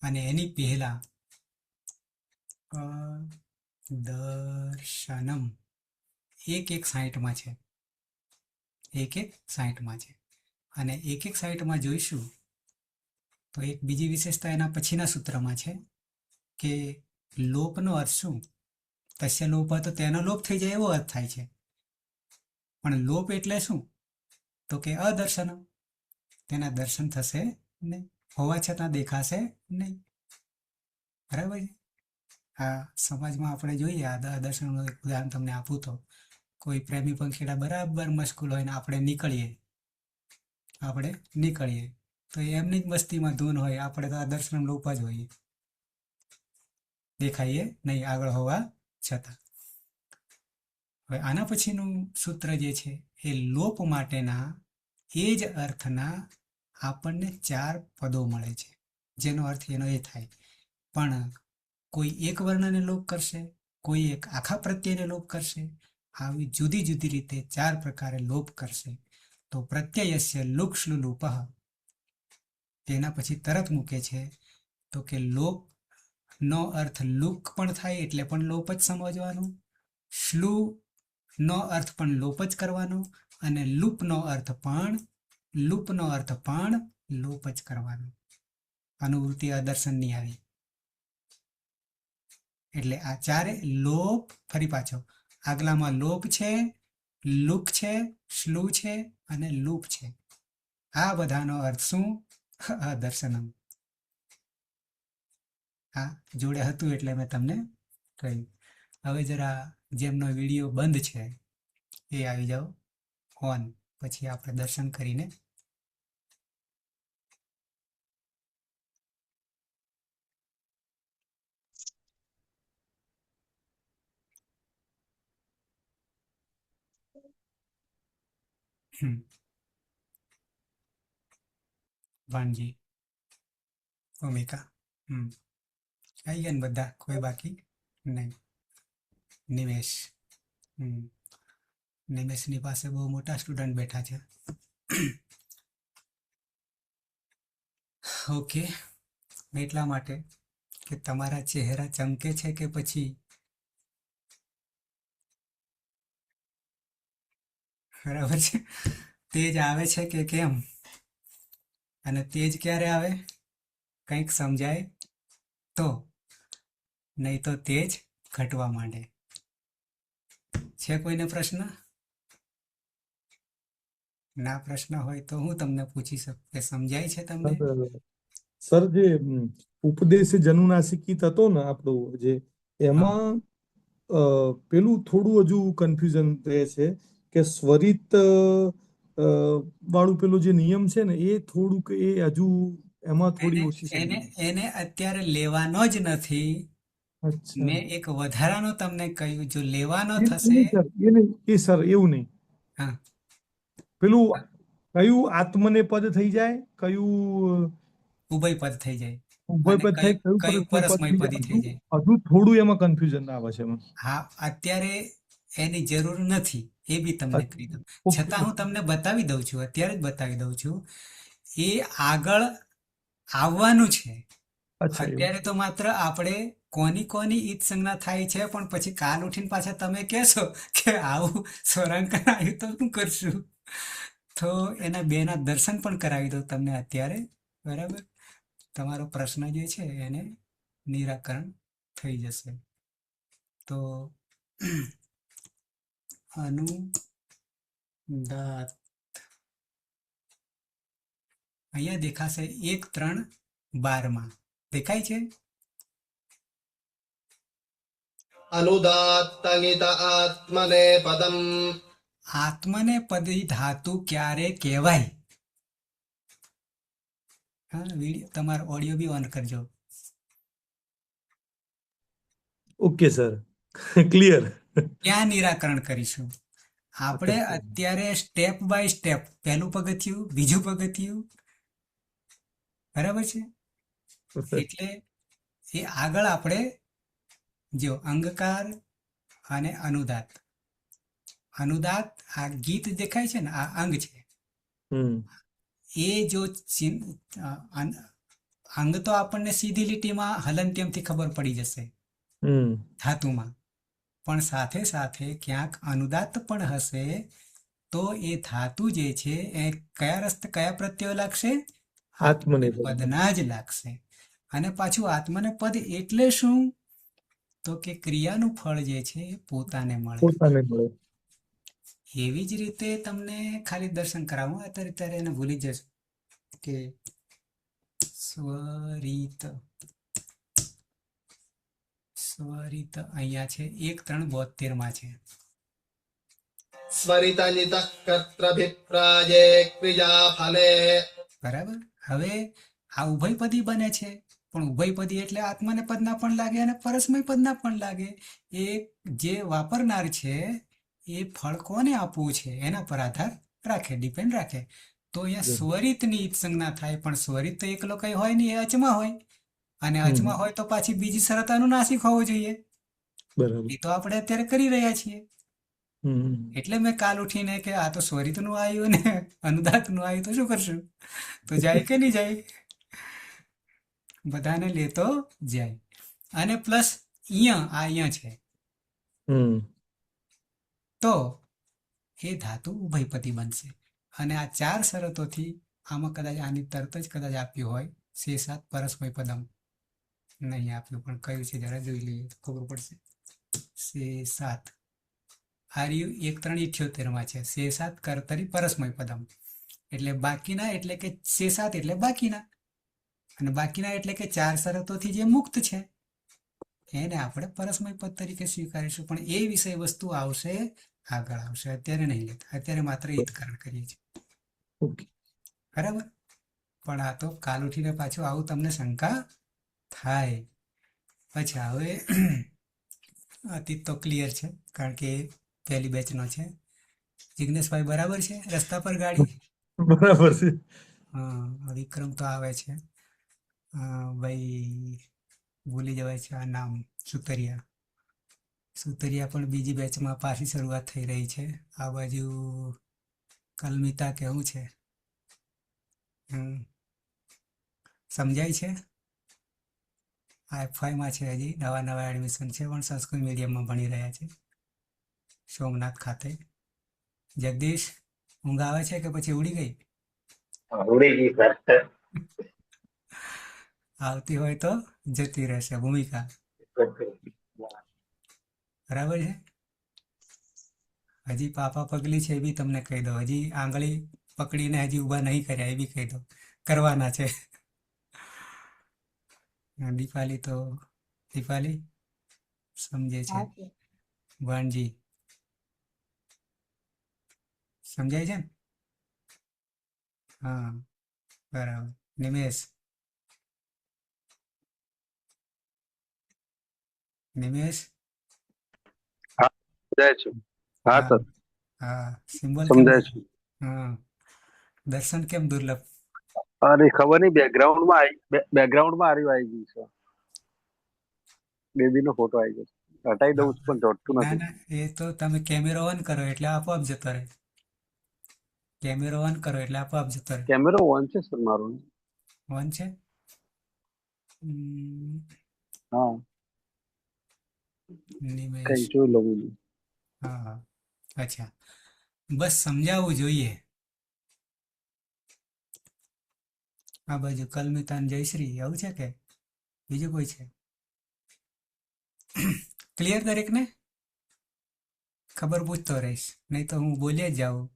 Speaker 1: અને એની પહેલા દર્શનમ 1:1:60 છે. 1:1:60 છે. અને 1:1:60 જોઈશું તો એક બીજી વિશેષતા એના પછીના સૂત્રમાં છે કે લોપનો અર્થ શું? તસ્ય લોપ તો તેનો લોપ થઈ જાય એવો અર્થ થાય છે. પણ લોપ એટલે શું? તો કે અદર્શન, તેના દર્શન થશે નહીં, હોવા છતાં દેખાશે નહીં. બરાબર છે. આ સમાજમાં આપણે જોઈએ, આ દર્શનનું ઉદાહરણ તમને આપું તો કોઈ પ્રેમી પંખીડા બરાબર મશગુલ હોય ને આપણે નીકળીએ તો એમની જ મસ્તીમાં ધૂન હોય, આપણે તો આ દર્શન લોપ જ હોઈએ, દેખાઈએ નહીં આગળ હોવા છતાં. હવે આના પછીનું સૂત્ર જે છે એ લોપ માટેના એ જ અર્થના આપણને 4 પદો મળે છે, જેનો અર્થ એનો એ થાય. પણ કોઈ એક વર્ણને લોપ કરશે, કોઈ એક આખા પ્રત્યયને લોપ કરશે, આવી જુદી જુદી રીતે 4 પ્રકારે લોપ કરશે. તો પ્રત્યયસ્ય લુક્શ્લુલુપઃ, તેના પછી તરત મૂકે છે તો કે લોપ નો અર્થ લુક પણ થાય એટલે પણ લોપ જ સમજવાનું, શ્લુ નો અર્થ પણ લોપ જ કરવાનો, અને લૂપનો અર્થ પણ લોપ જ કરવાનો. અનુવૃત્તિ અદર્શનની આવી. એટલે આ 4 લોપ. ફરી પાછો આગલામાં લોપ છે, લુક છે, શ્લુ છે અને લૂપ છે. આ બધાનો અર્થ શું? અદર્શનમ. હા, જોડે હતું એટલે મેં તમને કહ્યું. હવે જરા જેમનો વિડીયો બંધ છે એ આવી જાઓ ઓન, પછી આપણે દર્શન કરીને વાનજી, ભૂમિકા આવી ગયા ને બધા? કોઈ બાકી નહીં? નિમેશ, નિમેશની પાસે બહુ મોટા સ્ટુડન્ટ બેઠા છે. ઓકે, એટલા માટે કે તમારા ચહેરા ચમકે છે કે પછી બરાબર છે, તેજ આવે છે કે કેમ? અને તેજ ક્યારે આવે? કંઈક સમજાય તો, નહીં તો તેજ ઘટવા માંડે. છે કોઈને પ્રશ્ન? ના પ્રશ્ન હોય તો હું તમને પૂછી શકું કે સમજાય છે તમને?
Speaker 2: સર, જે ઉપદેશ જનુનાસિકિત હતો ને આપણું, જે એમાં પેલું થોડું હજુ કન્ફ્યુઝન રહે છે કે સ્વરિત વાળું પેલું જે નિયમ છે ને એ થોડુંક એ હજુ એમાં થોડી ઓછી
Speaker 1: એને અત્યારે લેવાનો જ નથી.
Speaker 2: અચ્છા,
Speaker 1: મેં એક વધારાનો તમને કહ્યું, જો લેવાનો
Speaker 2: એ
Speaker 1: થશે.
Speaker 2: નહીં સર, એ નહીં, એ સર એવું નહીં.
Speaker 1: હા,
Speaker 2: પેલું કયું આત્મને પદ થઈ જાય, કયું
Speaker 1: ઉભય પદ થઈ જાય,
Speaker 2: ઉભય
Speaker 1: અને
Speaker 2: પદ થાય,
Speaker 1: કયું
Speaker 2: કયું
Speaker 1: પરસ્મય
Speaker 2: પદ
Speaker 1: પદી થઈ જાય.
Speaker 2: હજુ થોડું એમાં કન્ફ્યુઝન આવે છે એમાં.
Speaker 1: હા, અત્યારે એની જરૂર નથી, એ બી તમને કહી દઉં. છતાં હું તમને બતાવી દઉં છું, અત્યારે જ બતાવી દઉં છું. એ આગળ આવવાનું છે.
Speaker 2: અચ્છા, એવું.
Speaker 1: અત્યારે તો માત્ર આપણે કોની ઈદ સંજ્ઞા થાય છે, પણ પછી કાલ ઉઠીને પાછા તમે કહેશો કે આવું સ્વરાંકન આવ્યું તો શું કરશું? તો એના બેના દર્શન પણ કરાવી દઉં તમને અત્યારે. બરાબર, તમારો પ્રશ્ન જે છે એને નિરાકરણ થઈ જશે. તો અનુદાત અહીંયા દેખાશે 1, 3, 12 દેખાય છે?
Speaker 6: अनुदात्तङित आत्मने पदम्
Speaker 1: આત્મને પદી ધાતુ ક્યારે કહેવાય? હા, વિડીયો તમારો ઓડિયો બી ઓન કરજો.
Speaker 2: Okay sir, clear.
Speaker 1: ક્યાં નિરાકરણ કરીશું? આપણે અત્યારે સ્ટેપ બાય સ્ટેપ, પહેલું પગથિયું, બીજું પગથિયું, બરાબર છે? એટલે એ આગળ આપણે જો અંગકાર અને અનુદાત. અનુદાત આ ગીત દેખાય છે ને, આ અંગ છે. એ જો અંગ તો આપણને સીધી લીટીમાં હલનત્યમથી ખબર પડી જશે ધાતુમાં, પણ સાથે સાથે ક્યાંક અનુદાત પણ હશે તો એ ધાતુ જે છે એ કયા પ્રત્યયો લાગશે?
Speaker 2: આત્મને પદ.
Speaker 1: પદના જ લાગશે. અને પાછું આત્મને પદ એટલે શું? તો કે ક્રિયાનું ફળ જે છે એ પોતાને મળે.
Speaker 2: પોતાને મળે.
Speaker 1: એવી જ રીતે તમને ખાલી દર્શન કરાવું, અત્યારે એને ભૂલી જશો કે સ્વરિત અહીંયા છે 1, 3, 72 છે.
Speaker 6: स्वरितञित कर्तृभिप्राये क्रियाफले
Speaker 1: બરાબર. હવે આ ઉભયપદી બને છે, પણ ઉભયપદી એટલે આત્મને પદના પણ લાગે અને પરસ્મય પદના પણ લાગે. એ જે વાપરનાર છે એ ફળ કોને આપવું છે એના પર આધાર રાખે, ડિપેન્ડ રાખે. તો અહીંયા સ્વરિતની સંજ્ઞા થાય, પણ સ્વરિત તો એકલો કઈ હોય નહીં, એ અચમાં હોય. અને અચમાં હોય તો પાછી બીજી શરત અનુનાસિક હોવું જોઈએ.
Speaker 2: બરાબર.
Speaker 1: એ તો આપણે અત્યારે કરી રહ્યા છીએ. એટલે મેં કાલ ઉઠીને કે આ તો સ્વરિતનું આવ્યું ને અનુદાતનું આવ્યું તો શું કરશું? તો જાય કે નહીં જાય? બધાને લેતો જાય. અને પ્લસ અહીંયા છે તો એ ધાતુ ઉભયપદી બનશે. અને આ 4 શરતોથી આમાં કદાચ આની તરત જ કદાચ આપ્યું હોય શેષાત પરસ્મય પદમ, નહીં આપ્યું પણ કયું છે જરા જોઈ લઈએ તો ખબર પડશે. શેષાત આર્યુ 1, 3, 78 છે. શેષાત કર્તરી પરસ્મય પદમ એટલે બાકીના, એટલે કે શેષાત એટલે બાકીના, અને બાકીના એટલે કે 4 શરતોથી જે મુક્ત છે એને આપણે પરસ્મય પદ તરીકે સ્વીકારીશું. પણ એ વિષય વસ્તુ આવશે, આગળ આવશે, અત્યારે નહીં લેતા. અત્યારે માત્ર હિતકરણ કરીએ છીએ.
Speaker 2: ઓકે.
Speaker 1: બરાબર. પણ આ તો કાલ ઉઠીને પાછું આવું તમને શંકા થાય. પછી હવે અતીત તો ક્લિયર છે, કારણ કે પહેલી બેચનો છે. જિગ્નેશભાઈ બરાબર છે? રસ્તા પર ગાડી?
Speaker 2: બરાબર છે.
Speaker 1: હા, વિક્રમ તો આવે છે. ભાઈ ભૂલી જવાય છે આ નામ, સુતરિયા પણ બીજી બેચમાં પાછી શરૂઆત થઈ રહી છે. આ બાજુ કલમિતા કેવું છે? સમજાય છે? F5માં છે, હજી નવા એડમિશન છે, પણ સંસ્કૃત મીડિયમમાં ભણી રહ્યા છે સોમનાથ ખાતે. જગદીશ, ઊંઘ આવે છે કે પછી ઉડી ગઈ? આવતી હોય તો જતી રહેશે ભૂમિકા. બરાબર છે. હજી પાપા પગલી છે એ બી તમને કહી દો. હજી આંગળી પકડીને હજી ઊભા નહીં કર્યા એ બી કહી દો, કરવાના છે. દીપાલી સમજે છે. વાણજી સમજાય છે ને? હા, બરાબર. નિમેશ
Speaker 8: સમજાય છે. હા સર,
Speaker 1: હા. સિમ્બોલ
Speaker 8: સમજાય છે.
Speaker 1: હા. દર્શન કેમ દુર્લભ?
Speaker 8: અરે ખબર નહીં, બેકગ્રાઉન્ડમાં આવી ગયું છે. બેબીનો ફોટો આવી ગયો. હટાઈ દઉં છું પણ જોડતું
Speaker 1: ના
Speaker 8: નથી.
Speaker 1: ના, એ તો તમે કેમેરો ઓન કરો એટલે આપોઆપ જતો રહે. કેમેરો ઓન કરો એટલે આપોઆપ જતો રહે.
Speaker 8: કેમેરો ઓન છે સર મારો.
Speaker 1: ઓન છે?
Speaker 8: હા,
Speaker 1: નિમેશ.
Speaker 8: કઈ જોઈ લઉં.
Speaker 1: હા, અચ્છા. બસ સમજાવવું જોઈએ. આ બાજુ કલમિતાન જયશ્રી આવું છે કે બીજું કોઈ છે? ક્લિયર દરેકને? ખબર પૂછતો રહીશ, નહીં તો હું બોલે જ જાઉં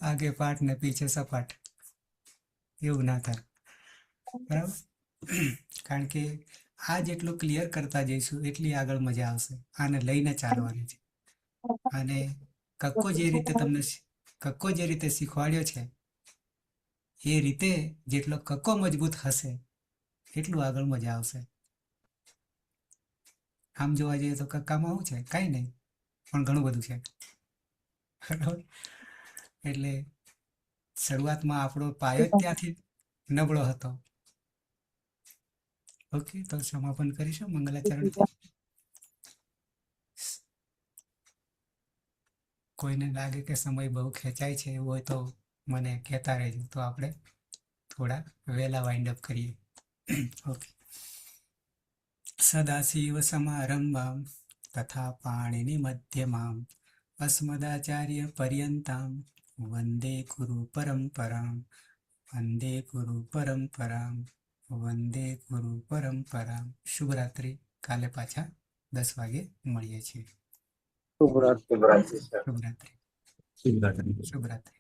Speaker 1: આગે પાઠ ને પીછે સપાટ. એવું ના થાય, બરાબર. કારણ કે આ જેટલું ક્લિયર કરતા જઈશું એટલી આગળ મજા આવશે. આને લઈને ચાલવાની છે. અને કક્કો જે રીતે શીખવાડ્યો છે એ રીતે જેટલો કક્કો મજબૂત હશે એટલું આગળ મજા આવશે. આમ જોવા જઈએ તો કક્કામાં શું છે? કાંઈ નહીં, પણ ઘણું બધું છે, બરાબર. એટલે શરૂઆતમાં આપણો પાયો જ ત્યાંથી નબળો હતો. ઓકે, તો સમાપન કરીશું મંગલાચરણથી. કોઈને લાગે કે સમય બહુ ખેંચાય છે એવું હોય તો મને કહેતા રહેજો, તો આપણે થોડા વહેલા વાઇન્ડ અપ કરીએ. ઓકે. સદાશિવ સમારંભામ તથા પાણીની મધ્યમામ અસ્મદાચાર્ય પર્યંતામ વંદે ગુરુ પરંપરામ વંદે ગુરુ પરંપરામ વંદે ગુરુ પરંપરામ. શુભરાત્રિ. કાલે પાછા 10 વાગે મળીએ છીએ.
Speaker 5: શુભરાત્રિ.
Speaker 1: શુભરાત્રિ. શુભરાત્રિ.